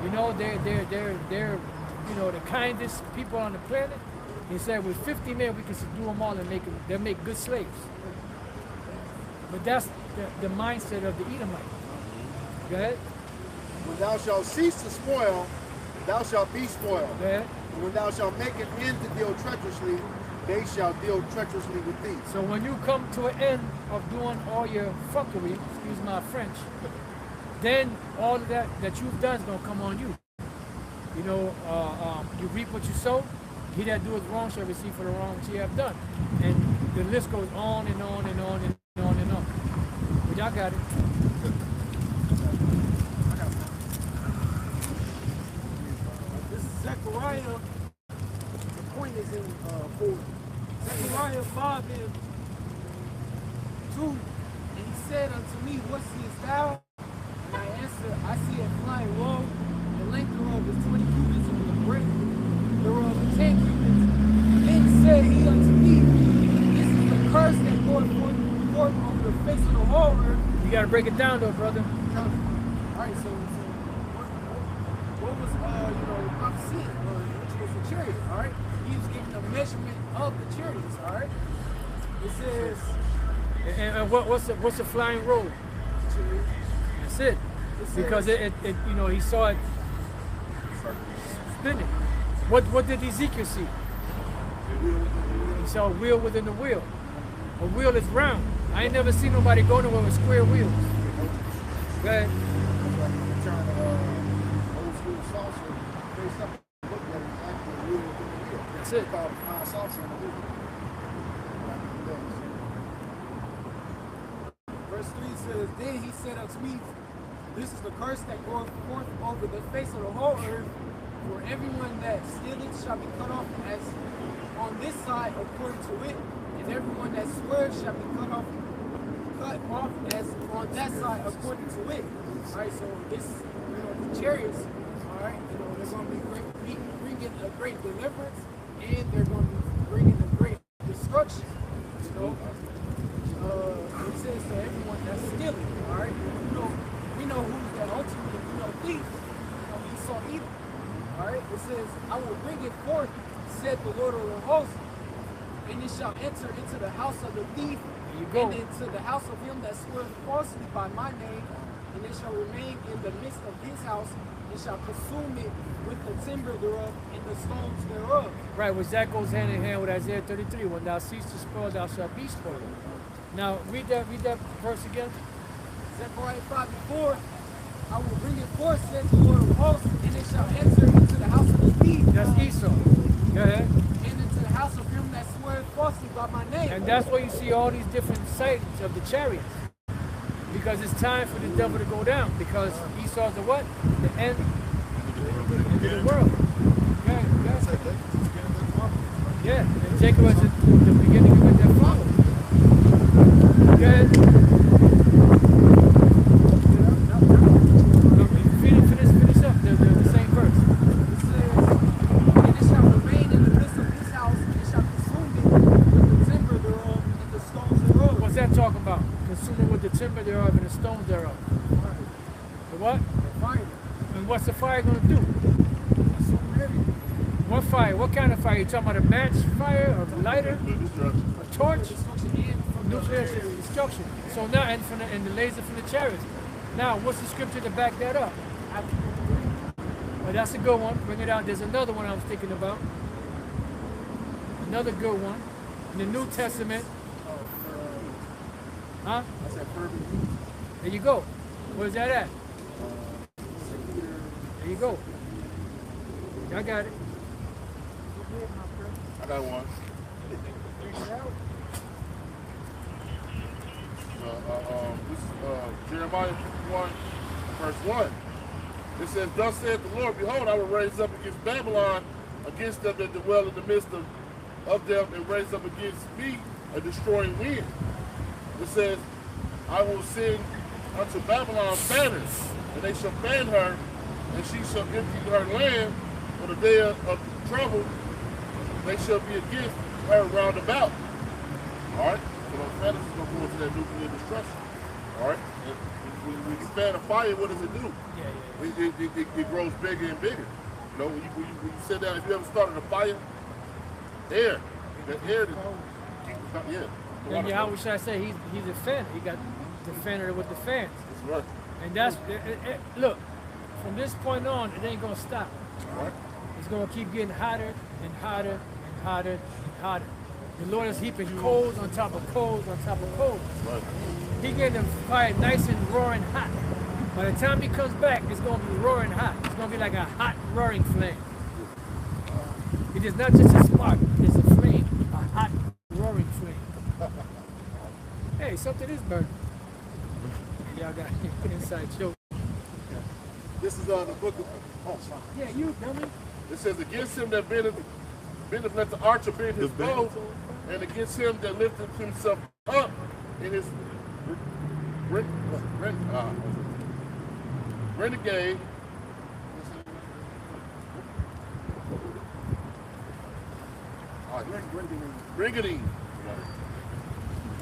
they're the kindest people on the planet. He said, with 50 men, we can subdue them all and they'll make good slaves. But that's the mindset of the Edomite. Go ahead. When thou shalt cease to spoil, thou shalt be spoiled. Go ahead. And when thou shalt make an end to deal treacherously, they shall deal treacherously with thee. So when you come to an end of doing all your fuckery, excuse my French, then all of that you've done is gonna come on you. You know, you reap what you sow. He that doeth wrong shall receive for the wrong which he have done. And the list goes on and on and on and on and on. But y'all got it. This is Zechariah. The point is in 4. Zechariah 5 and 2. And he said unto me, what seest thou? And I answered, I see a flying robe. The length thereof is 20 cubits, and the breadth thereof is 10 cubits. Then said he unto me, this is the curse that goeth forth over the face of the whole earth. You gotta break it down though, brother. Alright, so what was prophecy, which was the chariot, alright? He was giving a measurement of the chariots, alright? It says And what's a flying robe? chariot. That's it. Because it you know, he saw it spinning. What did Ezekiel see? He saw a wheel within the wheel. A wheel is round. I ain't never seen nobody go nowhere with square wheels. Go ahead. Turn old school salsa face up and look at it, it's actually a wheel within the wheel. That's it. It's called salsa in the wheel. Verse 3 says, then he said unto me, this is the curse that goeth forth over the face of the whole earth, for everyone that stealeth shall be cut off as on this side according to it, and everyone that swears shall be cut off as on that side according to it. Alright, so this, the chariots, alright, they're going to be bringing a great deliverance, and they're going to be bringing a great destruction. It says to everyone that's stealing, alright? We know who's the ultimate, thief. Esau Edom. Alright? It says, I will bring it forth, said the Lord of the hosts, and it shall enter into the house of the thief, and into the house of him that swears falsely by my name, and it shall remain in the midst of his house, and shall consume it with the timber thereof and the stones thereof. Right, which that goes hand in hand with Isaiah 33. When thou cease to spoil, thou shalt be spoiled. Now read that verse again. Zechariah 5 and 4. I will bring it forth, says the Lord of hosts, and it shall enter into the house of the thief. That's Esau. Go ahead. And into the house of him that swears falsely by my name. And that's where you see all these different sightings of the chariots. Because it's time for the devil to go down. Because Esau's the what? The end of the world. Yeah, and Jacob was the beginning of their father. Go ahead. Finish up the same verse. It says, and it shall remain in the midst of his house, and it shall consume it with the timber thereof and the stones thereof. What's that talking about? Consuming with the timber thereof and the stones thereof. The what? The fire. And what's the fire going to do? Consume everything. What fire? What kind of fire? You talking about a match fire, or a lighter, a torch? Nuclear destruction. So now, and the laser from the chariots. Now, what's the scripture to back that up? Well, that's a good one. Bring it out. There's another one I was thinking about. Another good one. In the New Testament. Huh? I said fervent. There you go. Where's that at? There you go. I got it. I got one. This is Jeremiah 1, verse 1. It says, thus saith the Lord, behold, I will raise up against Babylon, against them that dwell in the midst of them, and raise up against me a destroying wind. It says, I will send unto Babylon banners, and they shall ban her, and she shall empty her land for the day of trouble. They shall be against her round about. All right? So those banners is going to go into that nuclear destruction. All right? And when you fan a fire, what does it do? It grows bigger and bigger. You know, when you sit down, if you ever started a fire, the air, And how should I say? He's a fan. He got the fanner with the fans. That's right. And that's look. From this point on, it ain't gonna stop. All right. It's gonna keep getting hotter and hotter and hotter and hotter. The Lord is heaping coals on top of coals on top of coals. Right. He getting the fire nice and roaring hot. By the time he comes back, it's going to be roaring hot. It's going to be like a hot roaring flame. It is not just a spark, it's a flame, a hot roaring flame. Hey, something is burning. Y'all got inside joke. This is the book of, oh, sorry. Yeah, you dummy. It says, against him that bendeth let the archer bend his bow, and against him that lifteth himself up in his renegade. Ringadine.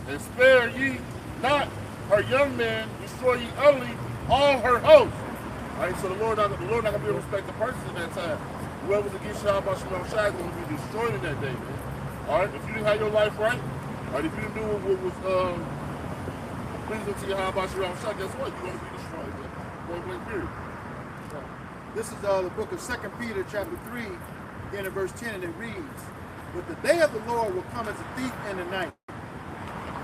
And spare ye not her young man, destroy ye utterly all her hosts. All right, so the Lord not going to be able to respect the persons in that time. Whoever's against Yahweh Shemel Shai is going to be destroyed in that day, man. All right, if you didn't have your life right, all right, if you didn't do what was pleasing to Yahweh Shemel Shai, guess what? You're going to be destroyed, man. Point blank period. This is the book of 2 Peter chapter 3, again in verse 10, and it reads, but the day of the Lord will come as a thief in the night,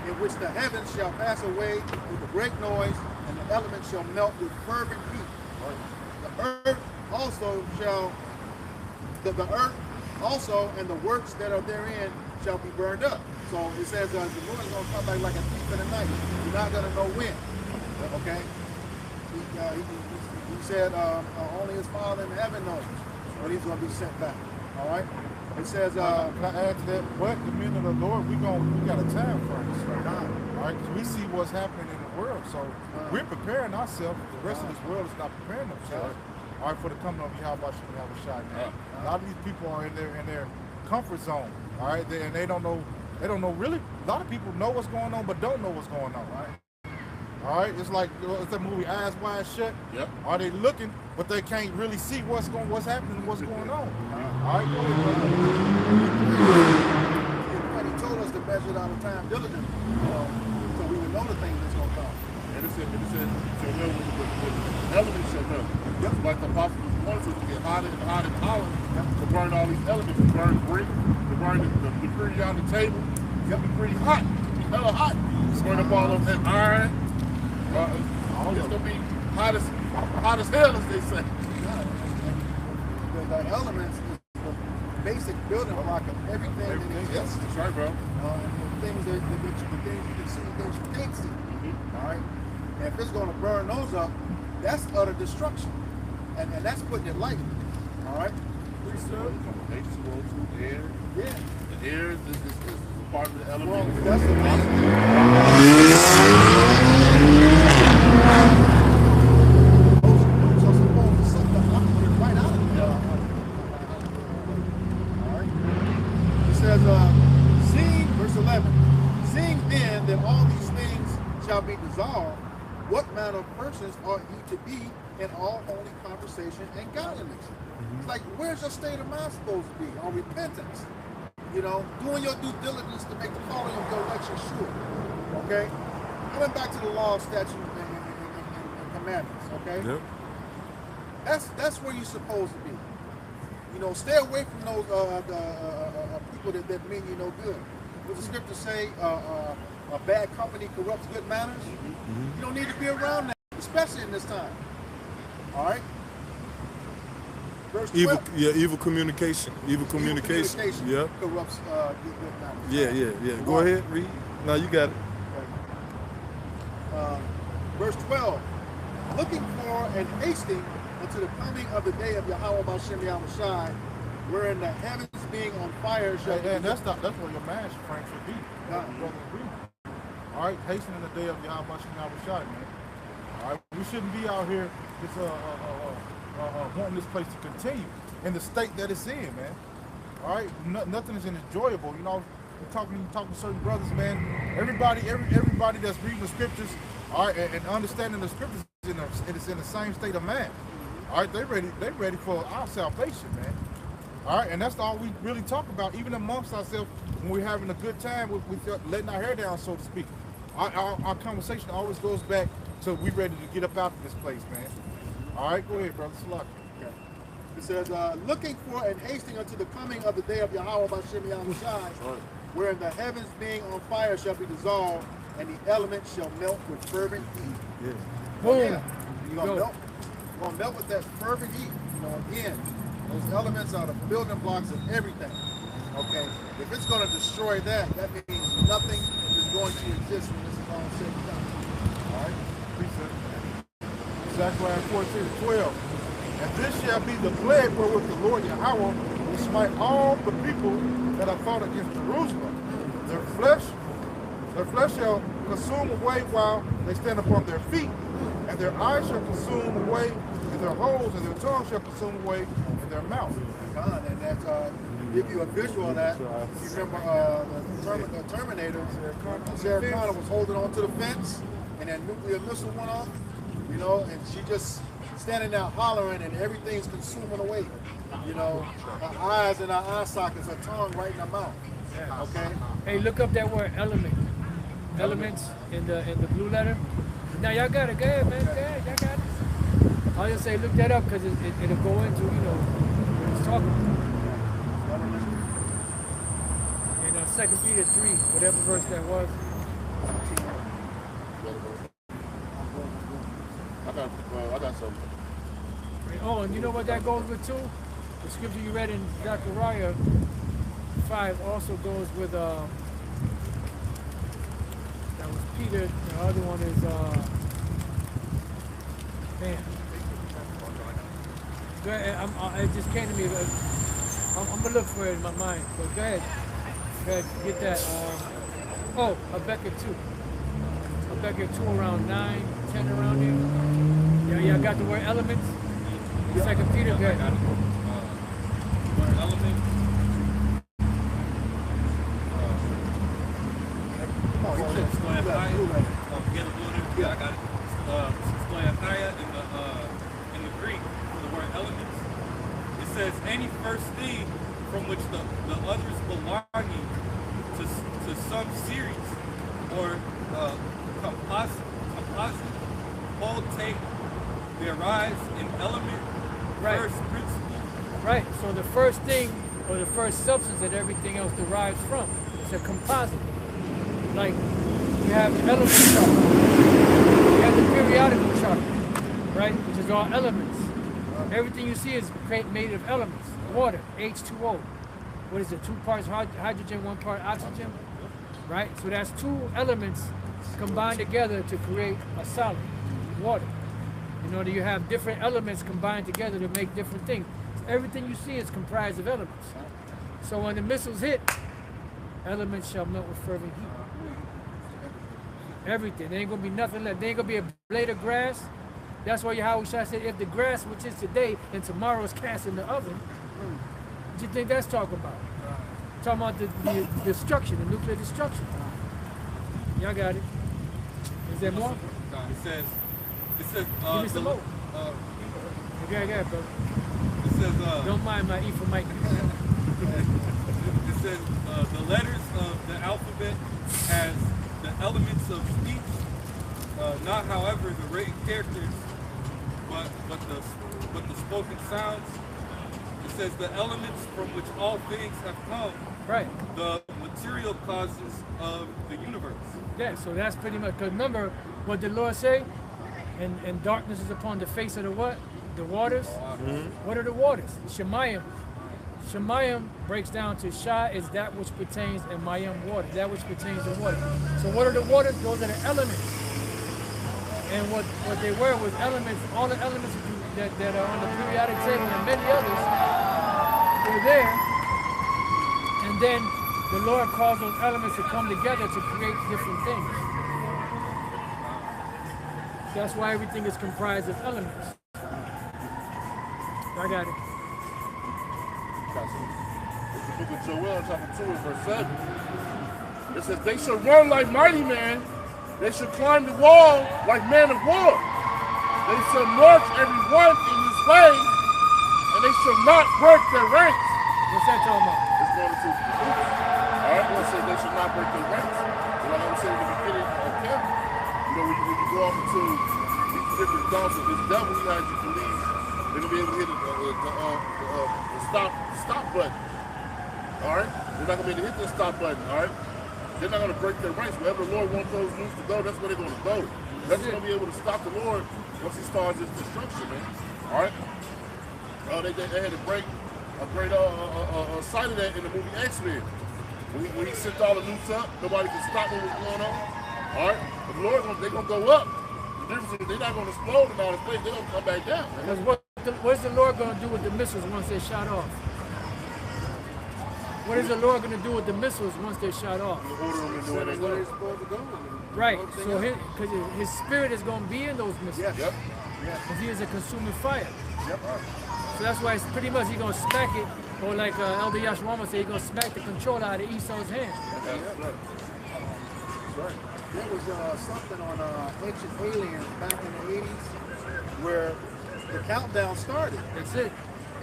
in which the heavens shall pass away with a great noise, and the elements shall melt with fervent heat. The earth also and the works that are therein shall be burned up. So it says the Lord is going to come back like a thief in the night. You're not going to know when. Okay? He said only his Father in heaven knows when he's going to be sent back. All right? It says, can I add to that? But the men of the Lord, we got a time first. All right, because we see what's happening in the world. So we're preparing ourselves. The rest of this world is not preparing themselves. All right, for the coming of Yahweh Shai. A lot of these people are in their comfort zone. All right, and they don't know really. A lot of people know what's going on, but don't know what's going on. Right. All right, it's like that movie Eyes Wide Shut. Yep. Are they looking, but they can't really see what's happening, what's going on? All right, go ahead, he told us to measure out the time diligently, so we would know the things that's going to come. And it said, shall know when the elements shall know. Yep. Like the apostle was wanting us to get hotter and hotter and hotter to burn all these elements, to burn brick, to burn the debris on the table. Yep, be pretty hot, hella hot. Burn up all of that iron. It's gonna be hot as hell, as they say. The elements is the basic building block of everything that exists. That's right, bro. And the things that you can see, things you can't see. All right. And if it's going to burn those up, that's utter destruction, and that's putting it lightly. All right. H2O2, air. Yeah. The air is part of the element. Well, that's the so supposed to suck the oxygen right out of it. All right. It says, seeing, verse 11, seeing then that all these things shall be dissolved, what manner of persons ought ye to be in all holy conversation and godliness? It's like, where's your state of mind supposed to be? On repentance. You know, doing your due diligence to make the calling of your election sure. Okay? I went back to the law, statutes, and commandments. Okay? Yep. That's where you're supposed to be. You know, stay away from those people that mean you no good. What the scriptures say, a bad company corrupts good manners. You don't need to be around that, especially in this time. All right? Verse 12. Evil communication. Evil communication. Yeah. Corrupts good manners. Yeah. Go ahead, read. No, you got it. Verse 12. Looking for and hasting unto the coming of the day of Yahweh B'Shem Yahushai, wherein the heavens being on fire shall be. And that's where your mind frame should be. All right, hastening the day of Yahweh B'Shem Yahushai, man. All right, we shouldn't be out here just wanting this place to continue in the state that it's in, man. All right, nothing is enjoyable. You know, we're talking to certain brothers, man. Everybody that's reading the scriptures, all right, and understanding the scriptures is in the same state of mind. All right, they ready for our salvation, man. All right, and that's all we really talk about, even amongst ourselves when we're having a good time with letting our hair down, so to speak. Our conversation always goes back to we ready to get up out of this place, man. All right, go ahead, brother. Salak. Okay. It says, looking for and hasting unto the coming of the day of Yahweh B'Shem Yahushai, wherein the heavens being on fire shall be dissolved, and the elements shall melt with fervent heat. Yeah. Boom. Yeah. You're gonna melt with that fervent heat. You know, again, those elements are the building blocks of everything. Okay? If it's gonna destroy that, that means nothing is going to exist when this is all said and done. All right? Zechariah 14:12. And this shall be the plague wherewith the Lord Yahweh will smite all the people that have fought against Jerusalem. Their flesh shall consume away while they stand upon their feet, and their eyes shall consume away in their holes, and their tongue shall consume away in their mouth. God, and that give you a visual of that. You remember the Terminator, Sarah Connor was holding on to the fence, and that nuclear missile went off, you know, and she just standing there hollering, and everything's consuming away. You know, her eyes and her eye sockets, her tongue right in her mouth. Okay? Hey, look up that word element. Elements in the blue letter. Now y'all got it. Go ahead, man. Go ahead. Y'all got it. I'll just say look that up because it'll go into, you know, what it's talking about. In 2 Peter 3, whatever verse that was. I got something. Oh, and you know what that goes with too? The scripture you read in Zechariah 5 also goes with that was Peter. The other one is man. Go ahead. It just came to me. I'm gonna look for it in my mind. But go ahead. Go ahead, get that. Habakkuk 2. Habakkuk 2 around 9, 10 around there. Yeah, y'all got the word elements. 2 Peter, go ahead. Word elements. Yeah, I got it. Skleanthia in the Greek, the word elements. It says any first thing from which the others belonging to some series or composite whole take their rise in element, Right. first principle. Right, so the first thing or the first substance that everything else derives from, it's a composite. Like you have the element chart, you have the periodical chart, right, which is all elements. Everything you see is made of elements. Water, H2O. What is it, 2 parts hydrogen, 1 part oxygen? Right, so that's 2 elements combined together to create a solid, water. You know, you have different elements combined together to make different things. Everything you see is comprised of elements. So when the missiles hit, elements shall melt with fervent heat. Everything. There ain't gonna be nothing left. There ain't gonna be a blade of grass. That's why Yahweh Shai said, if the grass which is today and tomorrow is cast in the oven, what do you think that's talking about? Talking about the destruction, the nuclear destruction. Y'all got it. Is there more? It says Give me some more. Okay, bro. It says Don't mind my E for Mike. it says the letters of the alphabet as the elements of speech, not however the written characters, but the spoken sounds. It says the elements from which all things have come. Right. The material causes of the universe. Yeah, so that's pretty much, because remember what the Lord say? And darkness is upon the face of the what? The waters. Mm-hmm. What are the waters? Shemayim. Shemayim breaks down to Shah is that which pertains, and Mayim water, that which pertains to water. So what are the waters? Those are the elements. And what they were was elements, all the elements that are on the periodic table and many others, they're there. And then the Lord caused those elements to come together to create different things. That's why everything is comprised of elements. I got it. It's the book of Joel, chapter 2, verse 7. It says, they shall run like mighty men. They shall climb the wall like men of war. They shall march every one in his way, and they shall not break their ranks. What's that talking about? It's going to all right, it says they should not break their ranks. And like I was saying at the beginning of camp, you know, when you go off into these different thoughts of this devil, he has you believe they're going to be able to hit the stop button. All right? They're not going to be able to hit the stop button. All right? They're not going to break their ranks. Wherever the Lord wants those moves to go, that's where they're going to go. That's going to be able to stop the Lord once he starts his destruction, man. All right? They had a great sight of that in the movie X-Men. When he sent all the nukes up, nobody could stop what was going on. All right? But the Lord, they're going to go up. The difference is they're not going to explode in outer space. They're going to come back down. Because what's the Lord going to do with the missiles once they're shot off? What is the Lord going to do with the missiles once they're shot off? Order them into where they Where go. they're supposed to go. Right. So because his spirit is going to be in those missiles. Yes. Yep. Yes. Because he is a consuming fire. Yep. So that's why it's pretty much he's going to smack it, or like Elder Yashwama said, he's going to smack the controller out of Esau's hand. That's right. There was something on Ancient Aliens back in the 80s where the countdown started. That's it.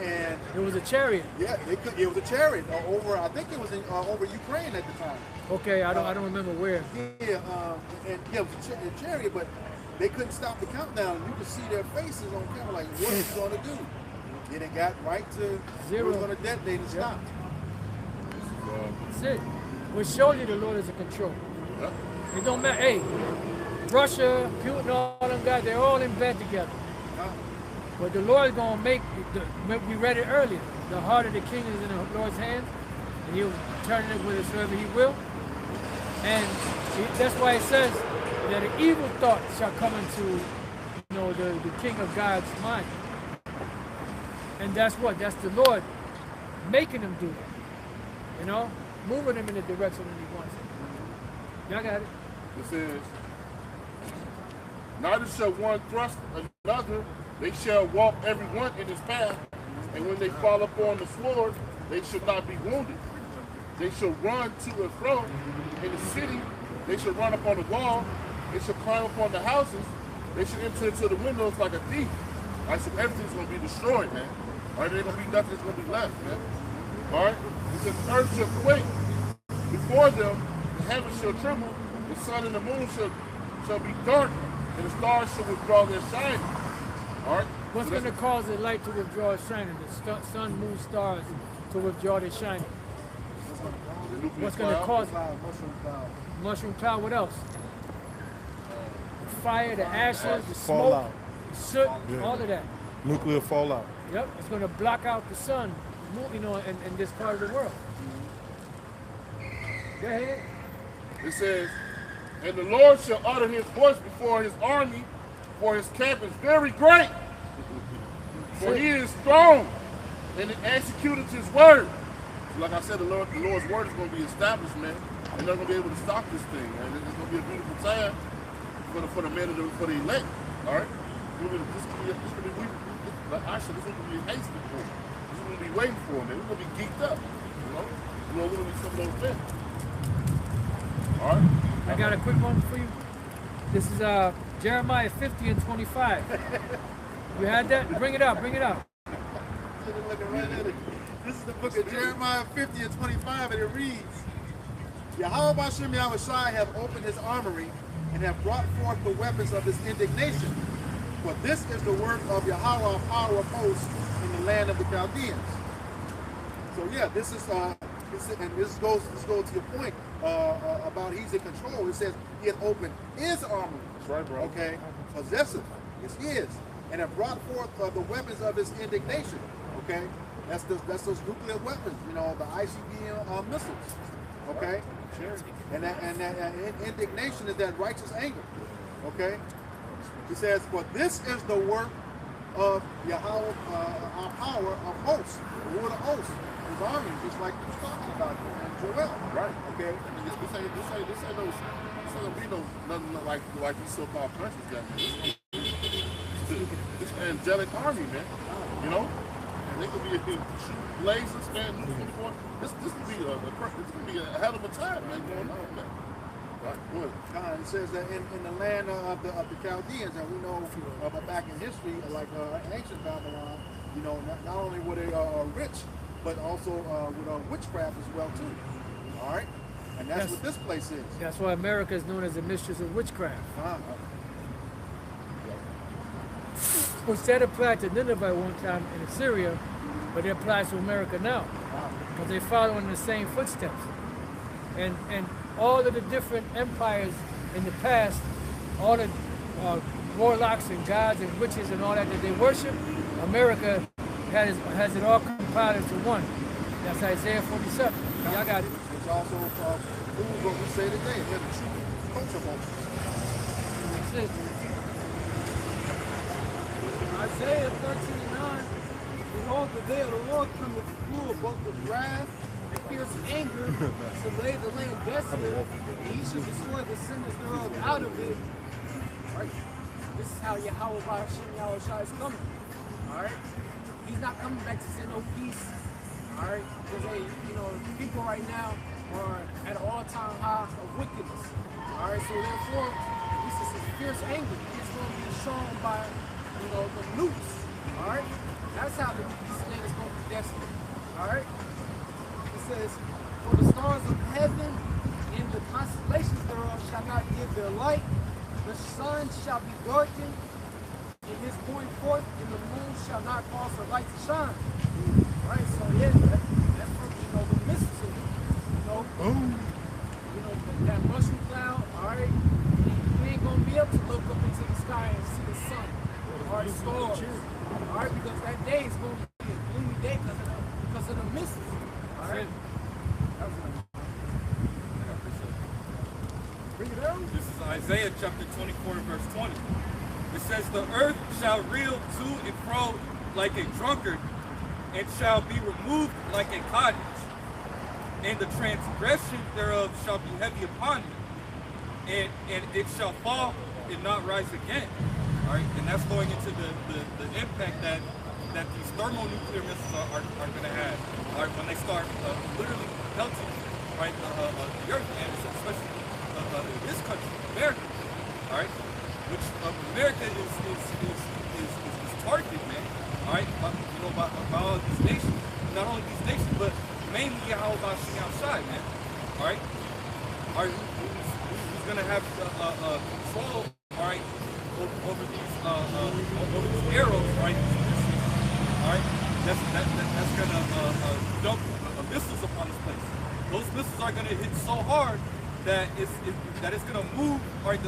And It was a chariot. yeah, it was a chariot over, I think it was over Ukraine at the time. Okay, I don't remember where. Yeah, and yeah, it was a chariot, but they couldn't stop the countdown. You could see their faces on camera, like, what is it going to do? And it got right to Zero. It was going to detonate and stop. That's it. Which shows you the Lord is in control. Yep. It don't matter. Hey, Russia, Putin, all them guys, they're all in bed together. But the Lord is going to make, we read it earlier, the heart of the king is in the Lord's hands, and he'll turn it whatsoever he will. And that's why it says that an evil thought shall come into, the king of God's mind. And that's what? That's the Lord making him do it. Moving him in the direction that he wants him. Y'all got it? This is, neither shall one thrust another, they shall walk every one in his path, and when they fall upon the sword, they shall not be wounded. They shall run to and fro in the city, they shall run upon the wall, they shall climb upon the houses, they shall enter into the windows like a thief. All right, so everything's going to be destroyed, man. All right, there's going to be nothing that's going to be left, man. All right? It says, the earth shall quake before them, the heavens shall tremble, the sun and the moon shall be dark, and the stars shall withdraw their shining. All right? What's going to cause the light to withdraw its shining? The sun, moon, stars to withdraw their shining. What's going to cause it? Mushroom cloud. Mushroom cloud, what else? The fire, the ashes, the smoke, Fallout. the soot, Yeah. all of that. Nuclear fallout. Yep, it's going to block out the sun, in this part of the world. Go ahead. It says, and the Lord shall utter his voice before his army, for his camp is very great. For he is strong, and it executeth his word. So like I said, the Lord's word is going to be established, man. And they're going to be able to stop this thing, man. It's going to be a beautiful time for the men for the elect. All right? This is going to be hasty for them. This is going to be waiting for them, man. We're going to be geeked up. We're going to be some of those men. All right? I got a quick one for you. This is Jeremiah 50 and 25. You had that? Bring it out, bring it out. Looking right at it. This is the book of Jeremiah 50 and 25, and it reads, Yahweh Bashem Yahushai have opened his armory and have brought forth the weapons of his indignation. For this is the work of Yahweh, power of hosts, in the land of the Chaldeans. So yeah, this goes to your point about he's in control. It says he has opened his armory. That's right, bro. Okay, possessive. It's his, and have brought forth the weapons of his indignation. Okay, that's those nuclear weapons. The ICBM missiles. Okay, and that indignation is that righteous anger. Okay, he says, "For this is the work of Yahweh, our power of hosts, the Lord of hosts, his army, just like he was talking about in Joel." Right. Okay. This ain't nothing like these so-called countries got. This angelic army, man. And they could be shooting lasers, man. This could be a hell of a time, man, going on, man. Right. Good. It says that in the land of the Chaldeans, and we know back in history, like ancient Babylon, not only were they rich, but also with witchcraft as well too. All right, and that's what this place is. That's why America is known as the mistress of witchcraft. Which that applied to Nineveh one time in Assyria, but it applies to America now. because they're following the same footsteps. And all of the different empires in the past, all the warlocks and gods and witches and all that they worship, America has it all compiled into one. That's Isaiah 47. Y'all got it. It's also who's what we say today. They're the true culture folks. That's it. Isaiah 13:9. Behold, the day of the Lord cometh full both with wrath and fierce anger to lay the land desolate, and he shall destroy the sinners thereof out of it. Right? This is how Yahweh Ba'ashem Yahushua is coming. Alright? He's not coming back to send no peace. Alright? Because people right now are at an all-time high of wickedness. Alright, so therefore, this is his fierce anger. It's going to be shown by the nukes. Alright? That's how this land is going to be desolate. Alright? It says, for the stars of heaven and the constellations thereof shall not give their light. The sun shall be darkened in his going forth, and the moon shall not cause her light to shine. Right? So yeah, that's from the mysticism. That mushroom cloud, alright? You ain't gonna be able to look up into the sky and see the sun or the stars. Alright, because that day is gonna be a gloomy day because of the mysticism. Alright? Bring it out. This is Isaiah chapter 24, verse 20. It says, the earth shall reel to and fro like a drunkard, and shall be removed like a cottage, and the transgression thereof shall be heavy upon it, and it shall fall and not rise again. All right, and that's going into the impact that these thermonuclear missiles are going to have. All right, when they start literally melting, right, the earth, and especially this country, America. All right, which America is targeted, man. All right, by all these nations, not only these nations, but mainly Yahweh Ba'ashem outside, man. All right, who's going to have control, all right, over these arrows, right? All right, that's going to dump missiles upon this place. Those missiles are going to hit so hard that it's going to move, right?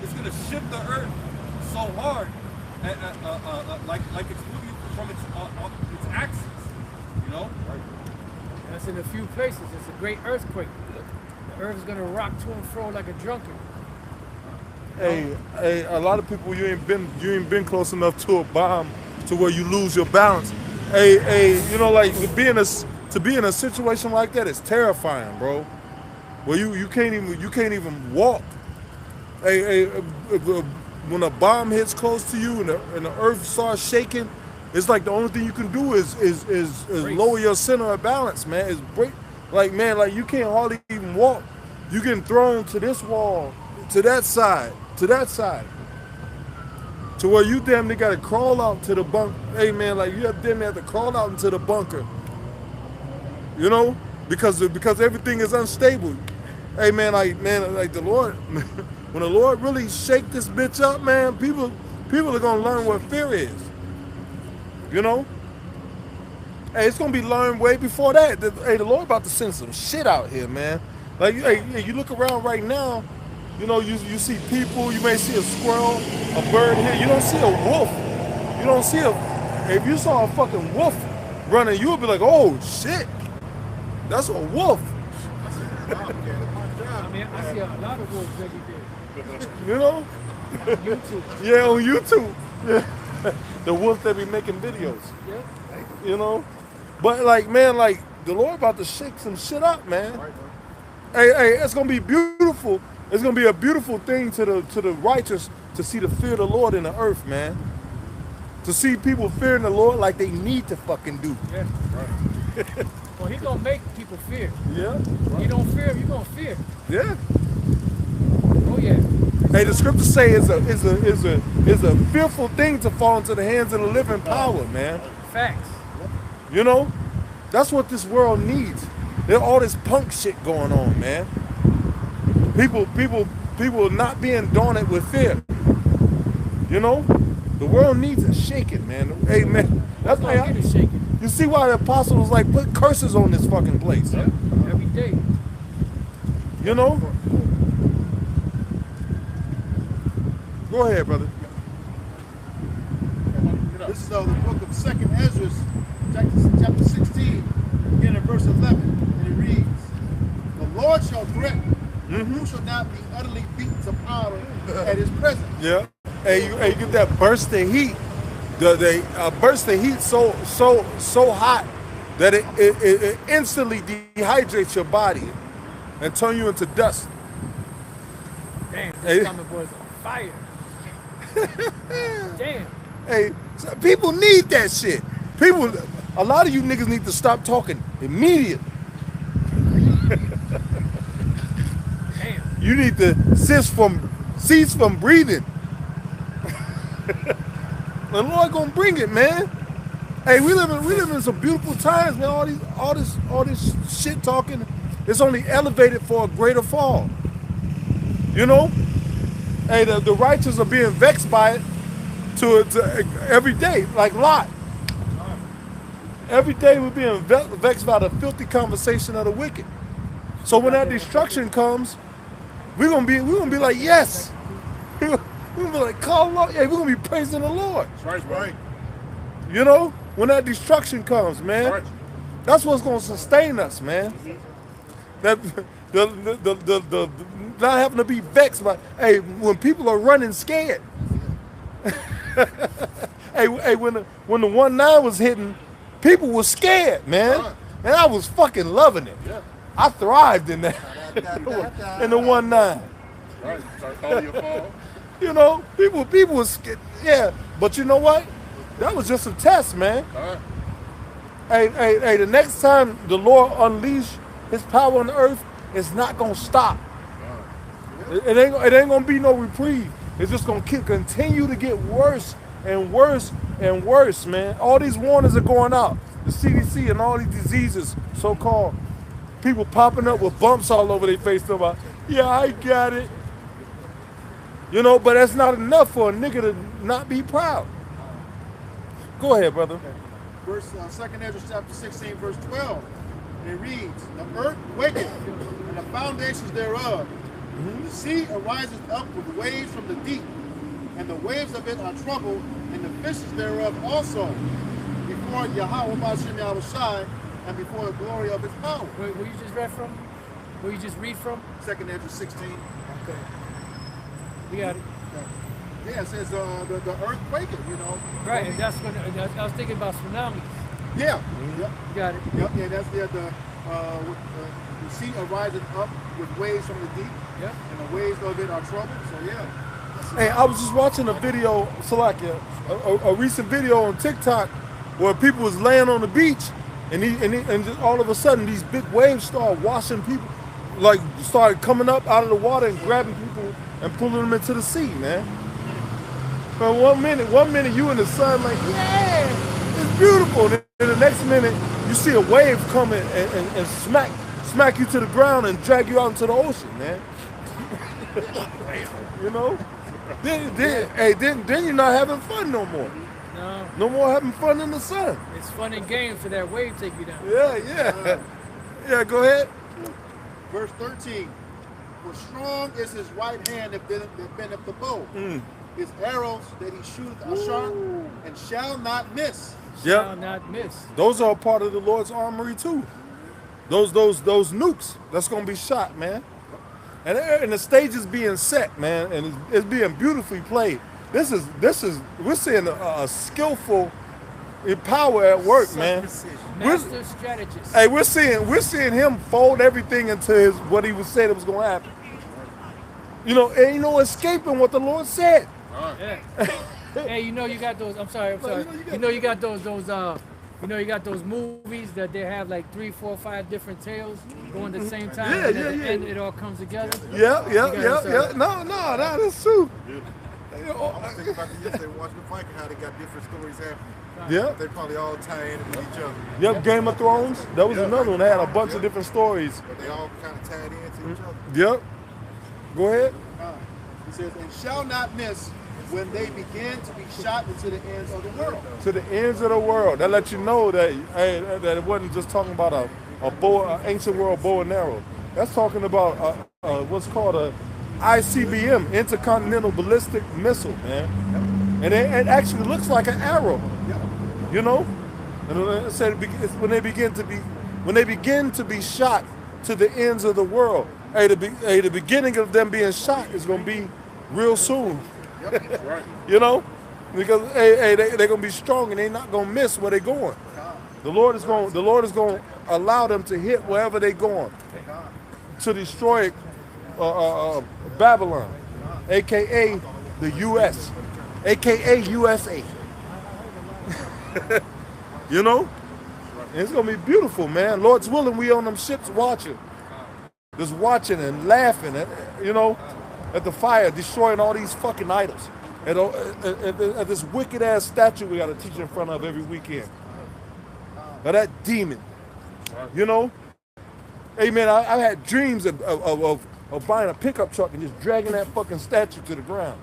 It's going to shift the earth so hard, like it's moving from its axis, That's in a few places. It's a great earthquake. The earth is going to rock to and fro like a drunkard. Hey, a lot of people, you ain't been close enough to a bomb to where you lose your balance. Like to be in a situation like that is terrifying, bro. Where you can't even walk. When a bomb hits close to you and the earth starts shaking, it's like the only thing you can do is lower your center of balance, man. It's break, like you can't hardly even walk. You getting thrown to this wall, to that side, to where you damn near gotta crawl out to the bunk. Hey man, like you damn near have to crawl out into the bunker. Because everything is unstable. Hey man, like the Lord, when the Lord really shake this bitch up, man, people are gonna learn what fear is. Hey, it's gonna be learned way before that. The Lord about to send some shit out here, man. Like, hey, you look around right now, you see people, you may see a squirrel, a bird here. You don't see a wolf. You don't see if you saw a fucking wolf running, you would be like, oh shit, that's a wolf. I see a lot of wolves every day. YouTube. Yeah, on YouTube. Yeah. The wolf that be making videos. Yeah. But like the Lord about to shake some shit up, man. Hey, it's gonna be beautiful. It's gonna be a beautiful thing to the righteous to see the fear of the Lord in the earth, man. To see people fearing the Lord like they need to fucking do. Yeah. Right. Well, He gonna make people fear. Yeah. You don't fear Him, you gonna fear. Yeah. Oh yeah. Hey, the scriptures say it's a fearful thing to fall into the hands of the living power, man. Facts. That's what this world needs. There's all this punk shit going on, man. People not being daunted with fear. The world needs a shaking, man. Hey, man, that's why get it shaking. You see why the apostle was like, put curses on this fucking place. Yep. Every day. You know? Go ahead, brother. This is the book of 2nd Ezra, chapter 16, beginning in verse 11, and it reads, "The Lord shall threaten, and you shall not be utterly beaten to powder at his presence." Yeah. Hey, you get that burst of heat. The burst of heat so hot that it instantly dehydrates your body and turn you into dust. Damn, Hey. this comic boy is on fire. Damn. Hey, so people need that shit. People, a lot of you niggas need to stop talking immediately. Damn. You need to cease from breathing. The Lord gonna bring it, man. Hey, we live in some beautiful times, man. All this shit talking, it's only elevated for a greater fall. You know? Hey, the righteous are being vexed by it to every day, like Lot. Every day we're being vexed by the filthy conversation of the wicked. So when that destruction comes, we're gonna be like, yes. We're gonna be like, call Lord. Yeah, we're gonna be praising the Lord. That's right. You know, when that destruction comes, man, Right. that's what's gonna sustain us, man. That the not having to be vexed by. Hey, when people are running scared. hey, when the 1-9 was hitting, people were scared, man, and I was fucking loving it. Yeah. I thrived in that. In the 1-9. Right. Start calling your phone. You know, people were scared. Yeah, but you know what? That was just a test, man. Hey, the next time the Lord unleash his power on the earth, it's not gonna stop. It ain't gonna be no reprieve. It's just gonna continue to get worse and worse and worse, man. All these warnings are going out. The CDC and all these diseases, so-called, people popping up with bumps all over their face. Talking about, yeah, I got it. You know, but that's not enough for a nigga to not be proud. Go ahead, brother. Verse 2nd Ezra chapter 16, verse 12. And it reads, "The earth waketh, and the foundations thereof. The sea ariseth up with waves from the deep, and the waves of it are troubled, and the fishes thereof also, before Yahweh Ba'ashem Yahushai, and before the glory of his power." Where you just read from? Where you just read from? 2nd Ezra 16. Okay. We got it. Yeah, it says the earth quaketh, you know. Right, and that's when I was thinking about tsunamis. Yeah. Yep. You got it. Yep. Yeah, that's the sea ariseth up with waves from the deep, Yep. and the waves of it are troubled. So yeah. Hey, I was just watching a video, Salakia, a recent video on TikTok where people was laying on the beach, and just all of a sudden these big waves started washing people, like started coming up out of the water and grabbing people and pulling them into the sea, man. But one minute you in the sun like, yeah, it's beautiful. And then the next minute you see a wave come and smack you to the ground and drag you out into the ocean, man. You know? Then you're not having fun no more. No. No more having fun in the sun. It's fun and games for that wave take you down. Yeah. Yeah, go ahead. Verse 13. "For strong is his right hand that bendeth the bow. His arrows that he shooteth are sharp, and shall not miss." Shall not miss. Those are a part of the Lord's armory too. Those nukes that's gonna be shot, man. And the stage is being set, man, and it's being beautifully played. This is we're seeing a skillful power at work, man. Master strategist. Hey, we're seeing him fold everything into what he was said it was gonna happen. You know, and escaping what the Lord said. Yeah. Hey, you got those. I'm sorry. You got those movies that they have like 3, 4, 5 different tales going at the same time. Yeah, and yeah, at the yeah. end, it all comes together. Yeah. No, that is true. I was thinking about this yesterday watching the Viking, how they got different stories happening. Yeah. They probably all tie in with each other. Yep, Game of Thrones. That was another one. They had a bunch of different stories. But they all kind of tied into each other. Yep. Go ahead. He says, "And shall not miss when they begin to be shot into the ends of the world. To the ends of the world. That lets you know that that it wasn't just talking about a ancient world bow and arrow. That's talking about what's called a ICBM, intercontinental ballistic missile, man. And it actually looks like an arrow. You know, and it said it's when they begin to be shot to the ends of the world. Hey, the beginning of them being shot is going to be real soon. Right. You know, because they're going to be strong and they're not going to miss where they're going. The Lord is going to allow them to hit wherever they're going to destroy Babylon, aka the U.S., aka USA. You know, and it's gonna be beautiful, man. Lord's willing, we on them ships watching, just watching and laughing, you know, at the fire, destroying all these fucking idols, and at this wicked ass statue we gotta teach in front of every weekend. Now that demon, you know. Hey man, I had dreams of buying a pickup truck and just dragging that fucking statue to the ground.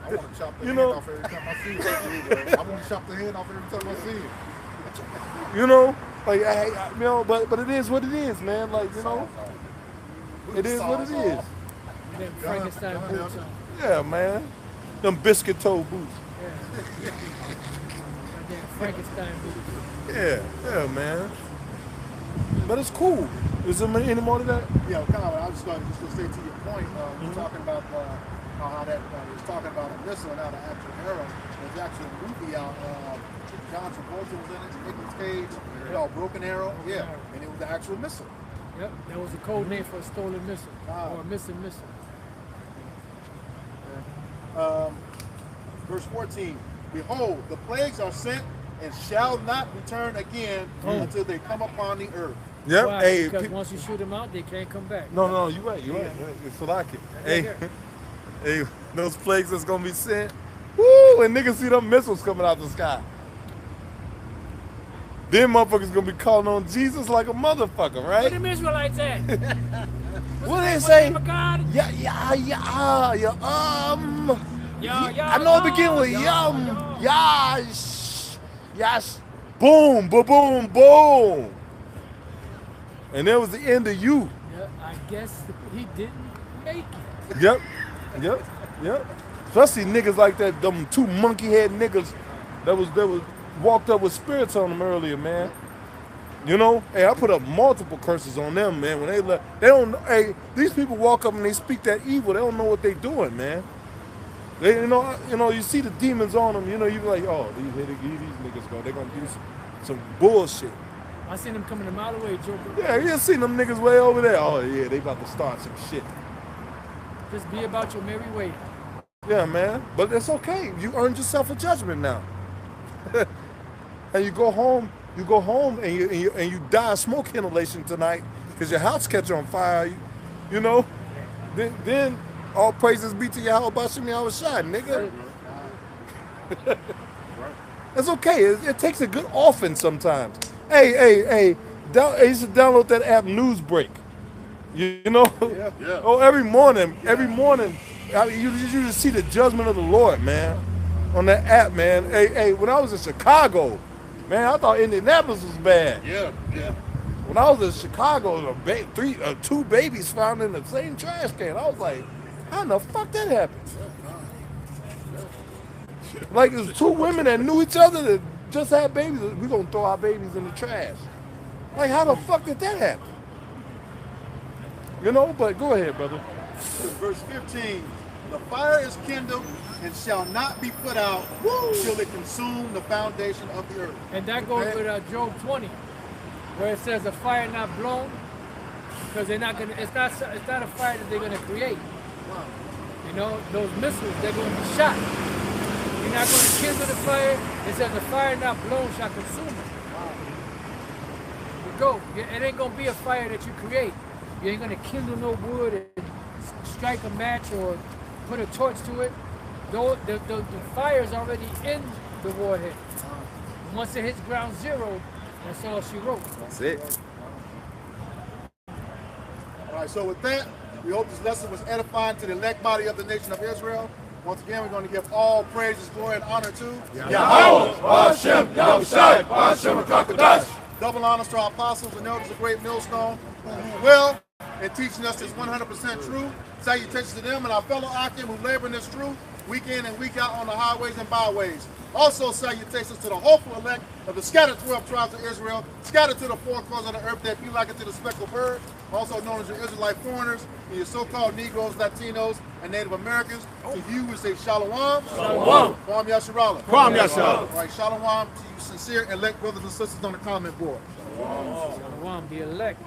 I want to chop the You head know? off every time I see it. I want to chop the head off every time I see it. You know, like you know, but it is what it is, man. Like, you know, it is what it is. Them Frankenstein boots on. Yeah, man. Them biscuit toe boots. Yeah. Them Frankenstein boots. Yeah, man. But it's cool. Is there any more to that? Yeah, kind of. I was just going to say to your point, you're talking about how that was talking about a missile and how the actual arrow. There's actually a movie out. John Travolta was in it. Nicolas Cage. Broken Arrow. Yeah, and it was the actual missile. Yep, that was a code name for a stolen missile or a missing missile. Verse 14. Behold, the plagues are sent and shall not return again until they come upon the earth. Yep. Why? Hey, Because once you shoot them out, they can't come back. no, you're right. It's like it. Hey, those plagues that's gonna be sent. Woo! And niggas see them missiles coming out the sky. Them motherfuckers gonna be calling on Jesus like a motherfucker, Where right? them Israelites at? What they say? Name of God? Yeah. I know it begin with yum. Yes. Boom, boom, boom. And that was the end of you. Yeah, I guess he didn't make it. Yep. Especially niggas like that, them two monkey head niggas that was walked up with spirits on them earlier, man. You know, hey, I put up multiple curses on them, man. When they left, they don't. Hey, these people walk up and they speak that evil. They don't know what they doing, man. They, you know, you see the demons on them. You know, you be like, oh, these niggas go. They gonna do some bullshit. I seen them coming a mile away, Joker. Yeah, you seen them niggas way over there. Oh yeah, they about to start some shit. Just be about your merry way. Yeah, man. But it's okay. You earned yourself a judgment now. And you go home and you die of smoke inhalation tonight because your house catch on fire. You know. Then all praises be to Yahweh Bashim Yahweh Shai, nigga. It's okay. It takes a good offense sometimes. Hey. I used to download that app Newsbreak. You know? Yeah. Oh, every morning, you just see the judgment of the Lord, man, on that app, man. Hey, when I was in Chicago, man, I thought Indianapolis was bad. Yeah. When I was in Chicago, two babies found in the same trash can. I was like, how in the fuck that happened? Like, it was two women that knew each other that just had babies. We're going to throw our babies in the trash. Like, how the fuck did that happen? You know, but go ahead, brother. Verse 15. The fire is kindled and shall not be put out till it consume the foundation of the earth. And that goes with Job 20, where it says a fire not blown, because they're not gonna. It's not a fire that they're gonna create. You know, those missiles, they're going to be shot. You're not going to kindle the fire. It says the fire not blown shall consume it. You go. It ain't going to be a fire that you create. You ain't going to kindle no wood and strike a match or put a torch to it. The fire's already in the warhead. Once it hits ground zero, that's all she wrote. That's it. All right, so with that, we hope this lesson was edifying to the elect body of the nation of Israel. Once again, we're going to give all praises, glory, and honor to double honors to our apostles and elders of Great Millstone, who well in teaching us this 100% true. Salutations to them and our fellow Akim who labor in this truth week in and week out on the highways and byways. Also salutations to the hopeful elect of the scattered 12 tribes of Israel, scattered to the four corners of the earth that be like it to the speckled bird, also known as your Israelite foreigners, and your so-called Negroes, Latinos, and Native Americans. To you we say Shalom. Shalom. Kwam Yasharala. Kwam Yasharala. All right, Shalom to you sincere elect brothers and sisters on the comment board. Shalom, be elect.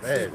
Man.